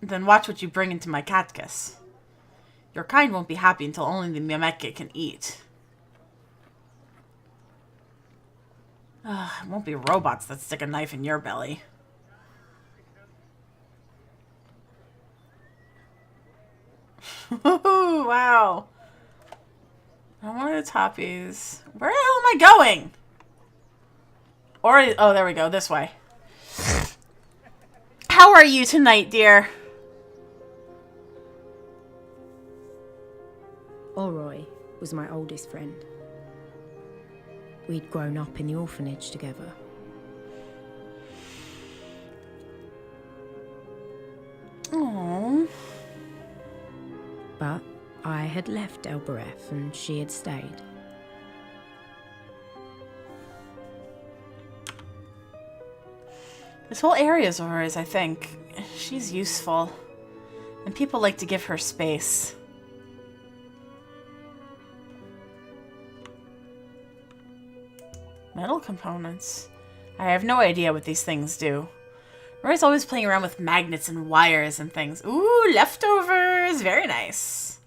Then watch what you bring into my Katkis. Your kind won't be happy until only the Miyameke can eat. It won't be robots that stick a knife in your belly. Wow. I want the toppies. Where the hell am I going? Or, oh, there we go. This way. How are you tonight, dear? Oroy was my oldest friend. We'd grown up in the orphanage together. Aww. But I had left Elbereth and she had stayed. This whole area is Oroy's, I think. She's useful. And people like to give her space. Metal components. I have no idea what these things do. Roy's always playing around with magnets and wires and things. Ooh, leftovers! Very nice.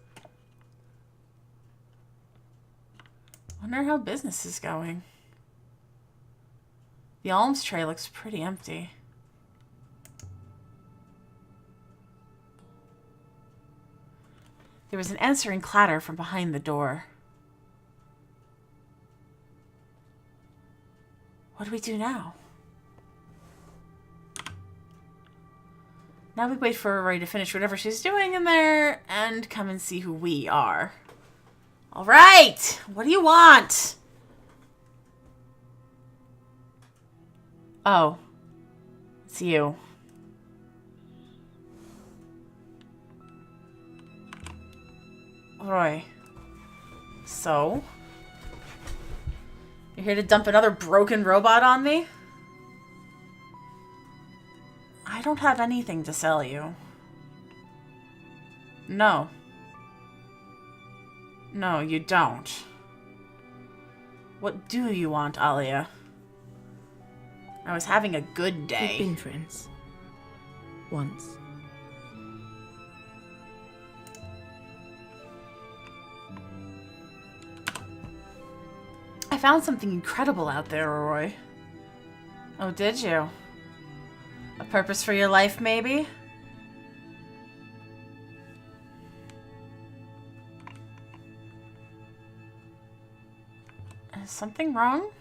Wonder how business is going. The alms tray looks pretty empty. There was an answering clatter from behind the door. What do we do now? Now we wait for Oroy to finish whatever she's doing in there and come and see who we are. All right! What do you want? Oh. It's you. Oroy. So? You're here to dump another broken robot on me? I don't have anything to sell you. No. No, you don't. What do you want, Alia? I was having a good day. We've been friends. Once. I found something incredible out there, Oroy. Oh, did you? A purpose for your life, maybe? Is something wrong?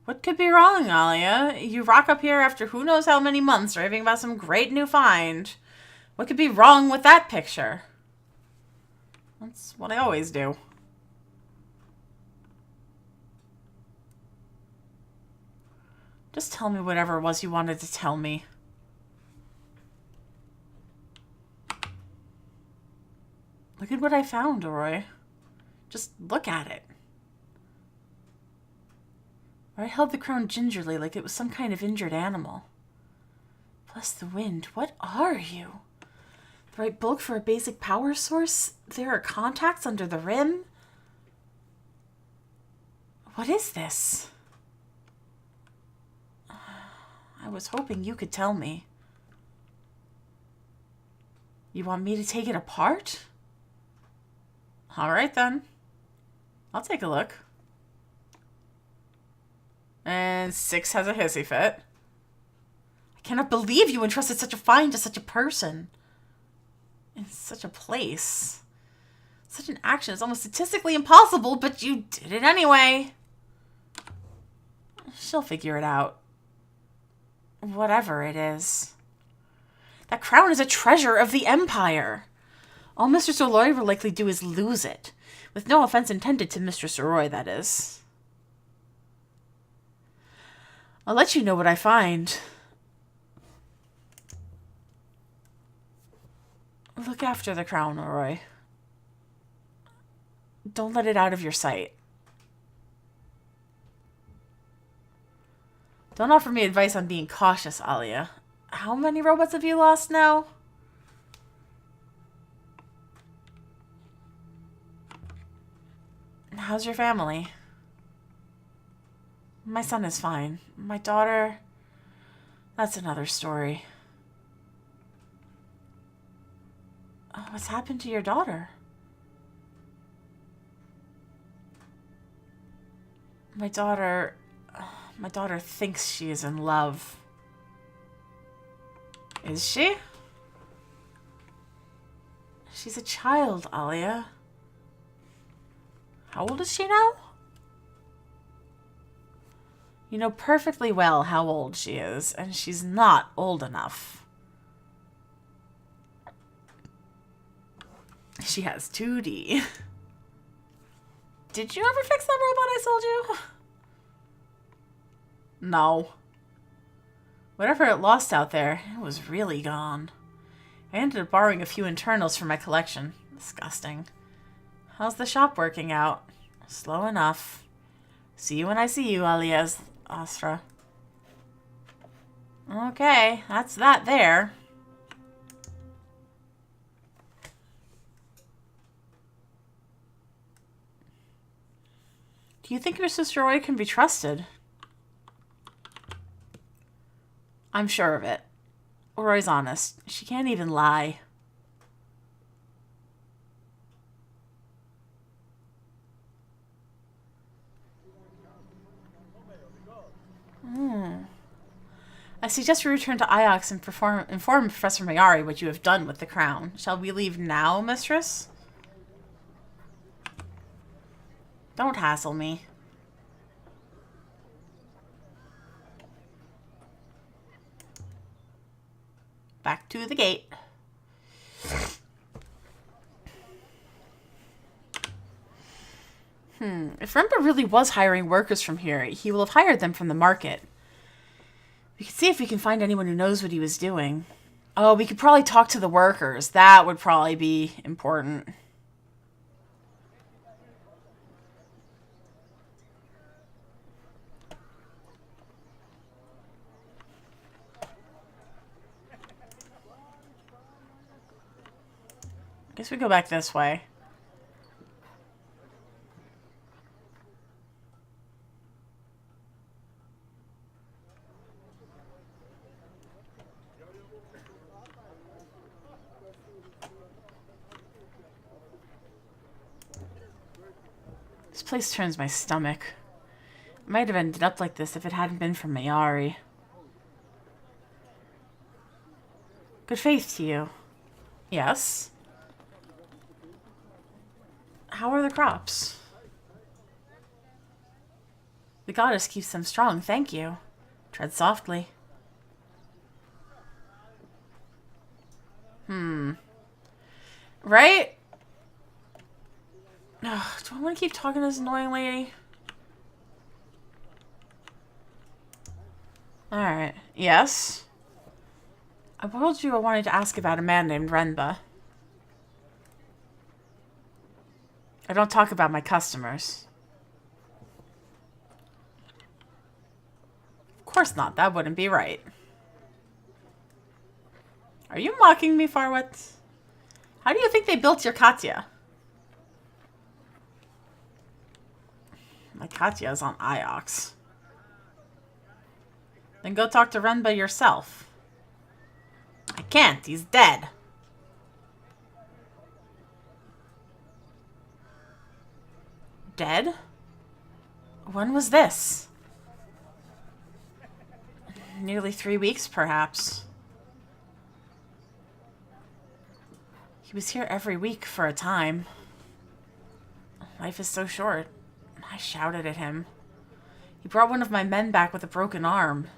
What could be wrong, Alia? You rock up here after who knows how many months raving about some great new find. What could be wrong with that picture? That's what I always do. Just tell me whatever it was you wanted to tell me. Look at what I found, Oroy. Just look at it. Oroy held the crown gingerly like it was some kind of injured animal. Bless the wind, what are you? Right bulk for a basic power source? There are contacts under the rim? What is this? I was hoping you could tell me. You want me to take it apart? Alright then. I'll take a look. And 6 has a hissy fit. I cannot believe you entrusted such a find to such a person. In such a place. Such an action is almost statistically impossible, but you did it anyway. She'll figure it out. Whatever it is. That crown is a treasure of the Empire. All Mr. Soroy will likely do is lose it. With no offense intended to Mr. Soroy, that is. I'll let you know what I find. Look after the crown, Oroy. Don't let it out of your sight. Don't offer me advice on being cautious, Alia. How many robots have you lost now? How's your family? My son is fine. My daughter... That's another story. What's happened to your daughter? My daughter thinks she is in love. Is she? She's a child, Alia. How old is she now? You know perfectly well how old she is, and she's not old enough. She has 2D. Did you ever fix that robot I sold you? No. Whatever it lost out there, it was really gone. I ended up borrowing a few internals from my collection. Disgusting. How's the shop working out? Slow enough. See you when I see you, Alias Astra. Okay, that's that there. Do you think your sister Roy can be trusted? I'm sure of it. Roy's honest. She can't even lie. I suggest we return to Iox and inform Professor Mayari what you have done with the crown. Shall we leave now, mistress? Don't hassle me. Back to the gate. If Rempa really was hiring workers from here, he will have hired them from the market. We could see if we can find anyone who knows what he was doing. Oh, we could probably talk to the workers. That would probably be important. I guess we go back this way. This place turns my stomach. It might have ended up like this if it hadn't been for Mayari. Good faith to you. Yes. How are the crops? The goddess keeps them strong, thank you. Tread softly. Right? Ugh, do I want to keep talking to this annoying lady? Alright. Yes? I told you I wanted to ask about a man named Renba. I don't talk about my customers. Of course not. That wouldn't be right. Are you mocking me, Farwet? How do you think they built your Katya? My Katya is on Iox. Then go talk to Renba yourself. I can't. He's dead. Dead? When was this? Nearly 3 weeks, perhaps. He was here every week for a time. Life is so short. I shouted at him. He brought one of my men back with a broken arm.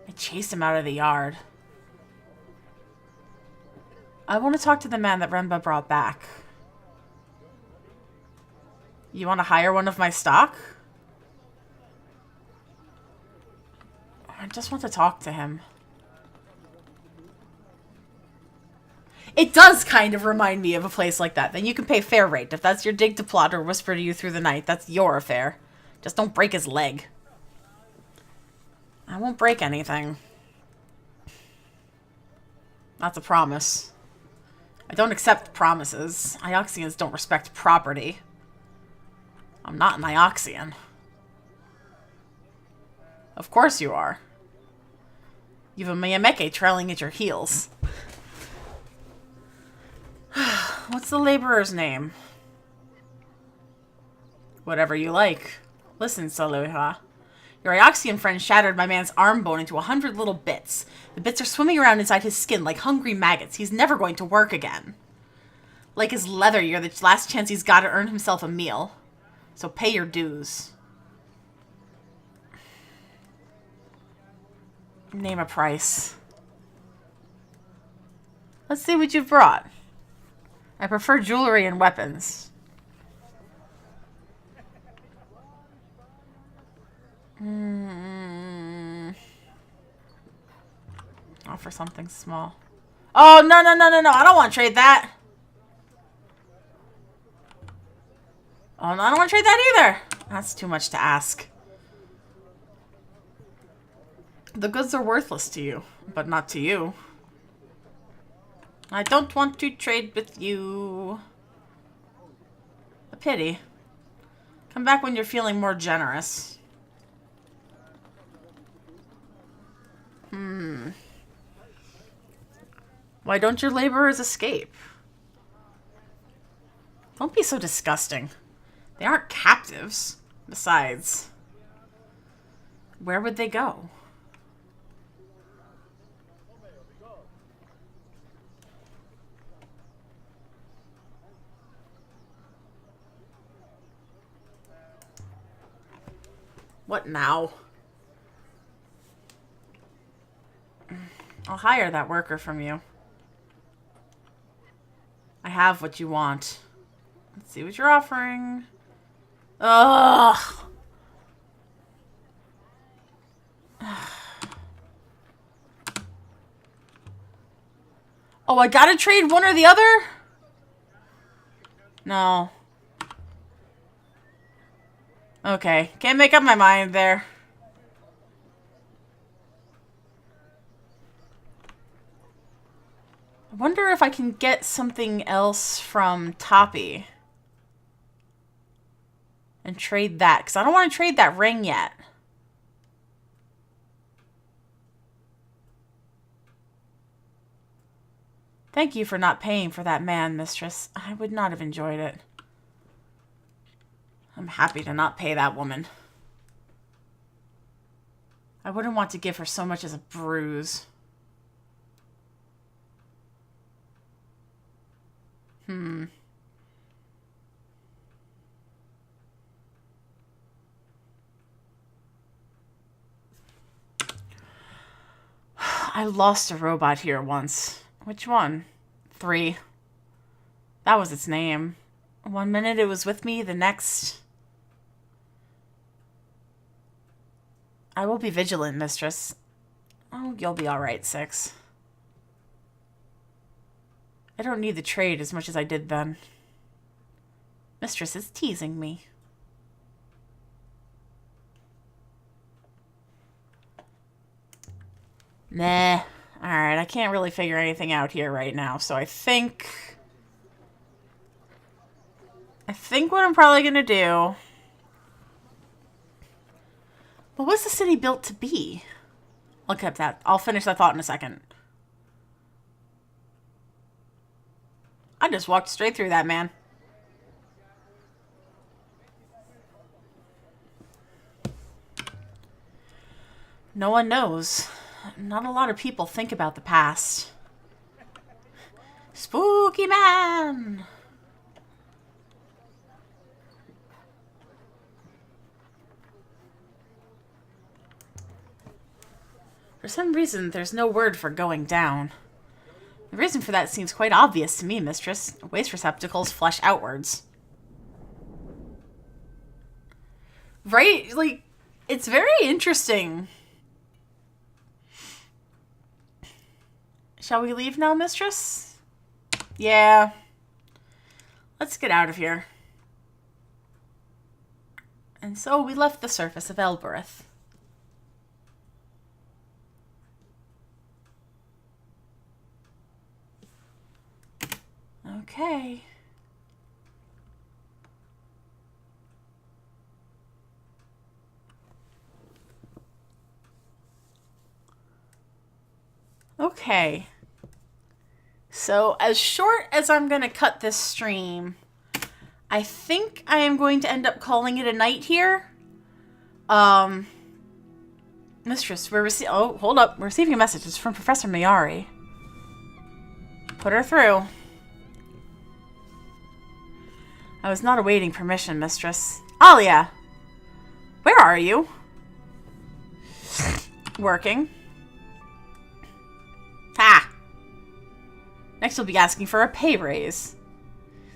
I chased him out of the yard. I want to talk to the man that Renba brought back. You want to hire one of my stock? I just want to talk to him. It does kind of remind me of a place like that. Then you can pay fair rate. If that's your dig to plot or whisper to you through the night, that's your affair. Just don't break his leg. I won't break anything. That's a promise. I don't accept promises. Ioxians don't respect property. I'm not an Ioxian. Of course you are. You have a Miyameke trailing at your heels. What's the laborer's name? Whatever you like. Listen, Saluha. Your Ioxian friend shattered my man's arm bone into 100 little bits. The bits are swimming around inside his skin like hungry maggots. He's never going to work again. Like his leather, you're the last chance he's got to earn himself a meal. So pay your dues. Name a price. Let's see what you've brought. I prefer jewelry and weapons. Offer something small. Oh, no. I don't want to trade that. Oh, no, I don't want to trade that either. That's too much to ask. The goods are worthless to you, but not to you. I don't want to trade with you. A pity. Come back when you're feeling more generous. Why don't your laborers escape? Don't be so disgusting. They aren't captives. Besides, where would they go? What now? I'll hire that worker from you. I have what you want. Let's see what you're offering. Ugh. Oh, I gotta trade one or the other? No. Okay, can't make up my mind there. I wonder if I can get something else from Toppy. And trade that, because I don't want to trade that ring yet. Thank you for not paying for that man, mistress. I would not have enjoyed it. I'm happy to not pay that woman. I wouldn't want to give her so much as a bruise. I lost a robot here once. Which one? 3. That was its name. One minute it was with me, the next... I will be vigilant, mistress. Oh, you'll be alright, 6. I don't need the trade as much as I did then. Mistress is teasing me. Nah, Alright, I can't really figure anything out here right now, so I think what I'm probably gonna do... What was the city built to be? Look at that. I'll finish that thought in a second. I just walked straight through that, man. No one knows. Not a lot of people think about the past. Spooky man! For some reason, there's no word for going down. The reason for that seems quite obvious to me, mistress. Waste receptacles flush outwards. Right? Like, it's very interesting. Shall we leave now, mistress? Yeah. Let's get out of here. And so we left the surface of Elbereth. Okay. Okay. So, as short as I'm going to cut this stream, I think I am going to end up calling it a night here. Mistress, we're oh, hold up. We're receiving a message. It's from Professor Mayari. Put her through. I was not awaiting permission, mistress. Alia! Where are you? Working. Ha! Next you'll be asking for a pay raise.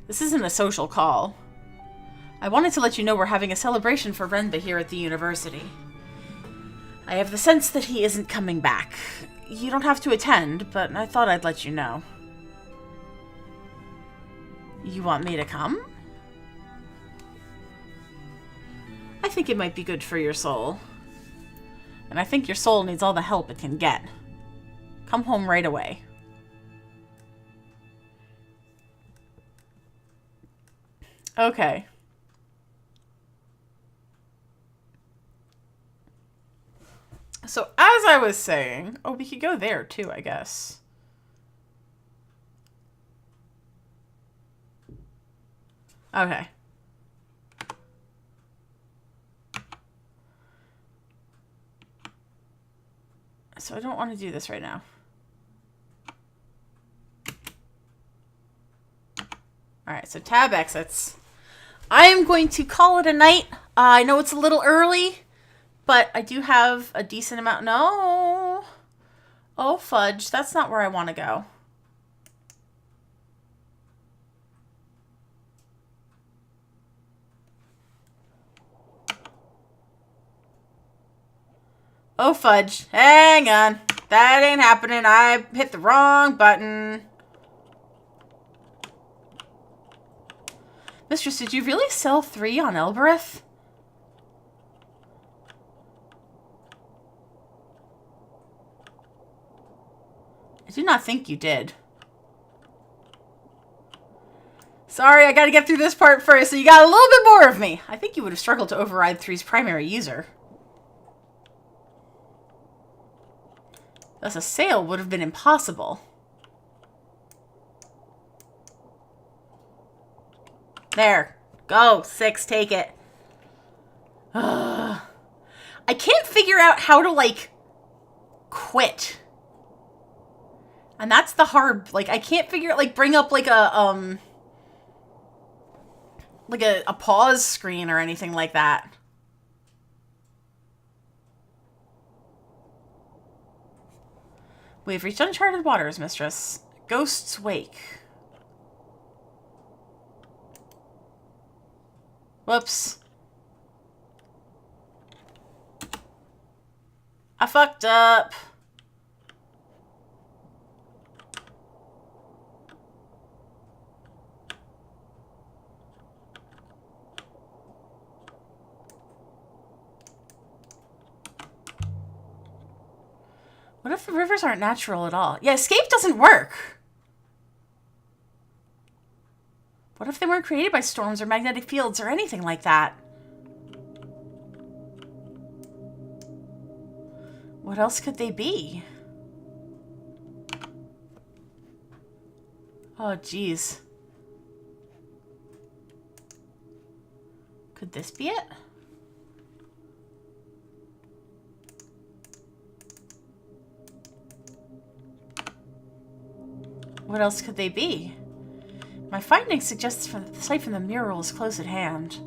This isn't a social call. I wanted to let you know we're having a celebration for Renba here at the university. I have the sense that he isn't coming back. You don't have to attend, but I thought I'd let you know. You want me to come? I think it might be good for your soul. And I think your soul needs all the help it can get. Come home right away. Okay. So, as I was saying... Oh, we could go there, too, I guess. Okay. So I don't want to do this right now. Alright, so tab exits. I am going to call it a night. I know it's a little early, but I do have a decent amount. No. Oh, fudge. That's not where I want to go. Oh, fudge. Hang on. That ain't happening. I hit the wrong button. Mistress, did you really sell 3 on Elbereth? I do not think you did. Sorry, I gotta get through this part first, so you got a little bit more of me. I think you would have struggled to override 3's primary user. Thus, a sale would have been impossible. There. Go. 6. Take it. I can't figure out how to, like, quit. And that's the hard... Like, I can't figure... Like, bring up, like, a pause screen or anything like that. We've reached uncharted waters, mistress. Ghost's Wake. Whoops. I fucked up. What What if the rivers aren't natural at all? Yeah, escape doesn't work. What if they weren't created by storms or magnetic fields or anything like that? What else could they be? Oh, jeez. Could this be it? What else could they be? My findings suggest the sight from the mural is close at hand.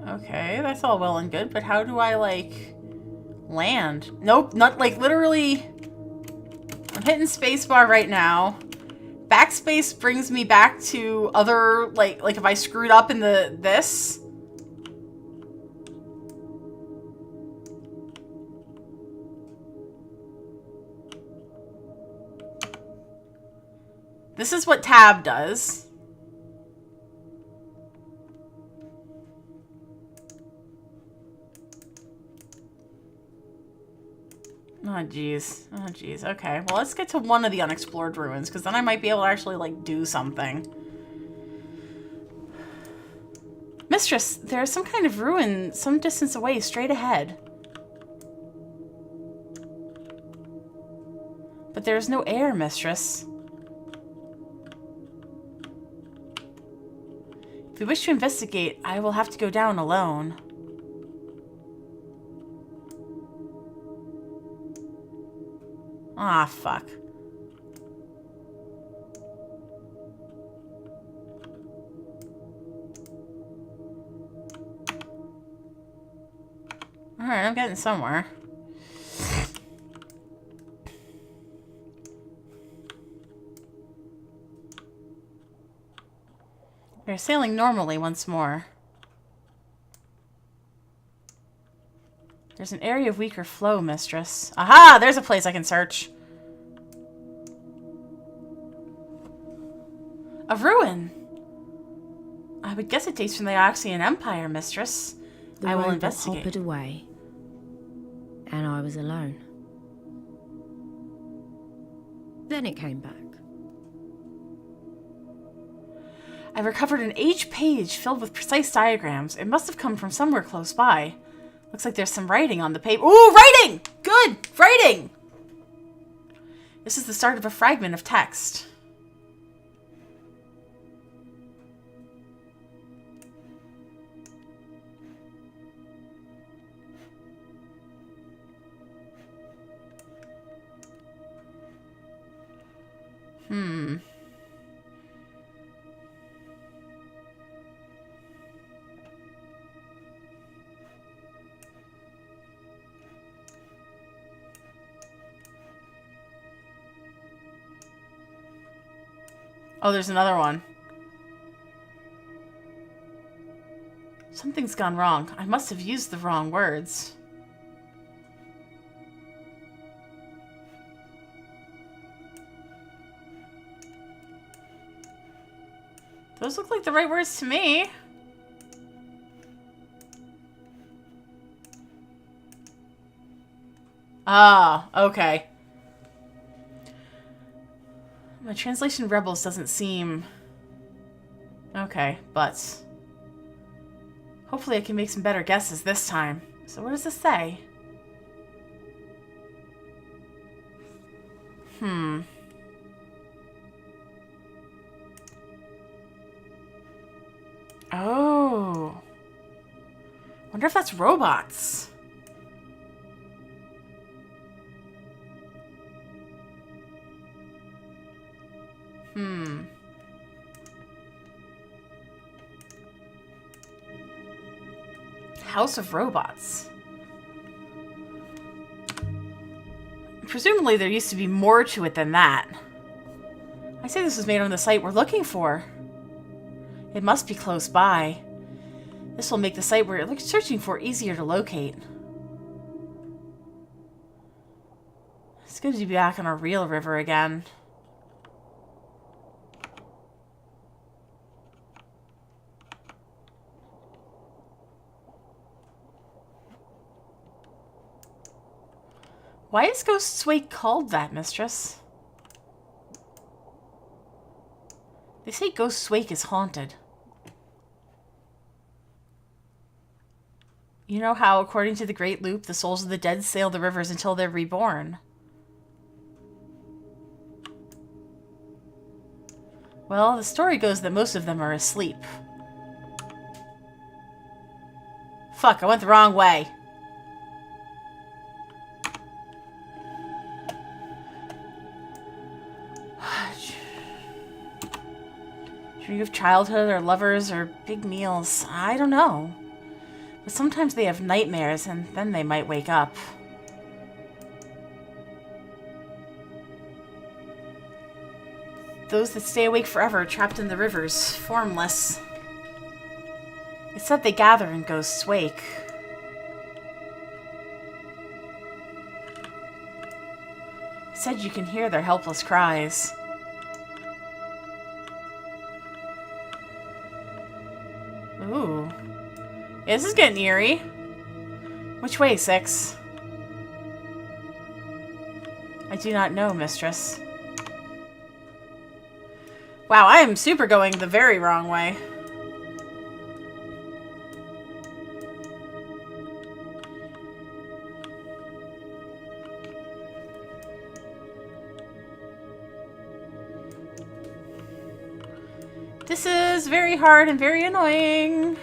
Okay, that's all well and good, but how do I, like, land? Nope, not, like, literally... I'm hitting spacebar right now. Backspace brings me back to other, like if I screwed up in this. This is what tab does. Oh, jeez. Oh, jeez. Okay. Well, let's get to one of the unexplored ruins, because then I might be able to actually, like, do something. Mistress, there is some kind of ruin some distance away, straight ahead. But there is no air, mistress. If you wish to investigate, I will have to go down alone. Ah, fuck. Alright, I'm getting somewhere. We're sailing normally once more. There's an area of weaker flow, mistress. Aha! There's a place I can search. A ruin! I would guess it dates from the Oxian Empire, mistress. I will investigate. The away, and I was alone. Then it came back. I recovered an aged page filled with precise diagrams. It must have come from somewhere close by. Looks like there's some writing on the paper. Ooh, writing! Good! Writing! This is the start of a fragment of text. Oh, there's another one. Something's gone wrong. I must have used the wrong words. Those look like the right words to me. Ah, okay. My translation Rebels doesn't seem... Okay, but... hopefully I can make some better guesses this time. So what does this say? Oh. Wonder if that's robots. House of Robots. Presumably there used to be more to it than that. I say this was made on the site we're looking for. It must be close by. This will make the site we're searching for easier to locate. good to be back on a real river again. Why is Ghost's Wake called that, mistress? They say Ghost's Wake is haunted. You know how, according to the Great Loop, the souls of the dead sail the rivers until they're reborn. Well, the story goes that most of them are asleep. Fuck, I went the wrong way. Dream of childhood or lovers or big meals. I don't know. But sometimes they have nightmares and then they might wake up. Those that stay awake forever, trapped in the rivers, formless. It's said they gather in Ghost's Wake. It said you can hear their helpless cries. Ooh. Yeah, this is getting eerie. Which way, Six? I do not know, mistress. Wow, I am super going the very wrong way. This is very hard and very annoying.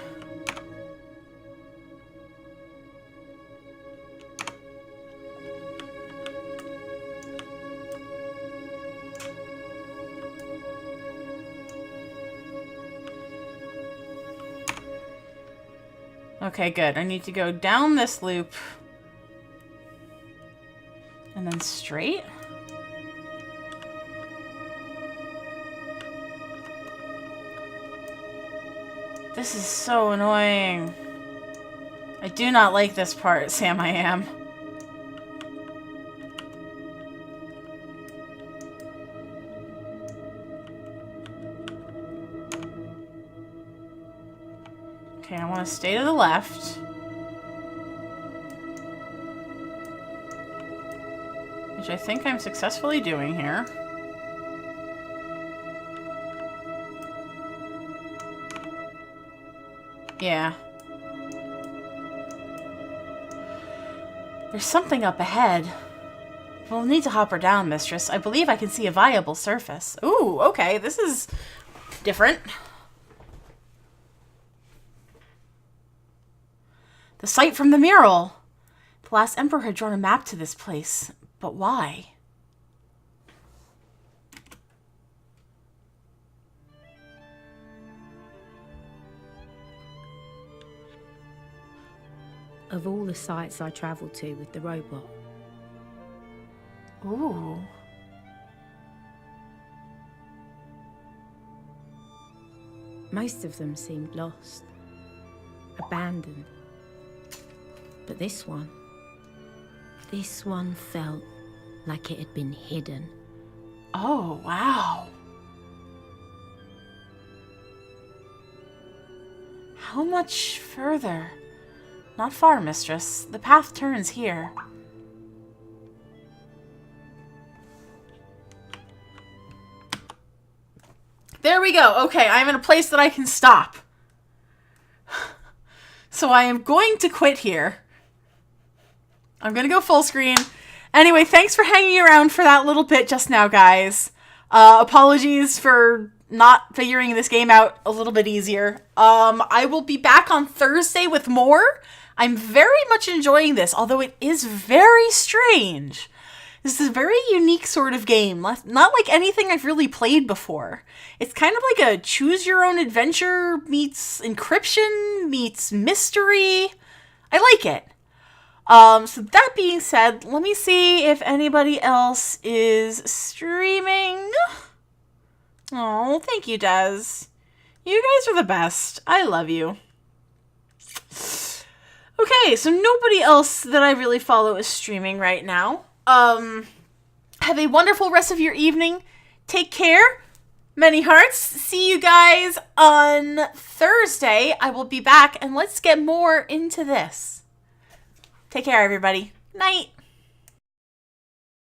Okay, good. I need to go down this loop. And then straight. This is so annoying. I do not like this part, Sam I Am. Okay, I want to stay to the left. Which I think I'm successfully doing here. Yeah. There's something up ahead. We'll need to hop her down, mistress. I believe I can see a viable surface. Ooh, okay. This is different. The sight from the mural. The last emperor had drawn a map to this place. But why? Of all the sites I travelled to with the robot, Ooh. most of them seemed lost, abandoned. But this one felt like it had been hidden. Oh, wow. How much further? Not far, mistress. The path turns here. There we go. Okay, I'm in a place that I can stop. So I am going to quit here. I'm going to go full screen. Anyway, thanks for hanging around for that little bit just now, guys. Apologies for not figuring this game out a little bit easier. I will be back on Thursday with more. I'm very much enjoying this, although it is very strange. This is a very unique sort of game, not like anything I've really played before. It's kind of like a choose-your-own-adventure meets encryption meets mystery. I like it. So that being said, let me see if anybody else is streaming. Oh, thank you, Des. You guys are the best. I love you. Okay, so nobody else that I really follow is streaming right now. Have a wonderful rest of your evening. Take care. Many hearts. See you guys on Thursday. I will be back, and let's get more into this. Take care, everybody. Night.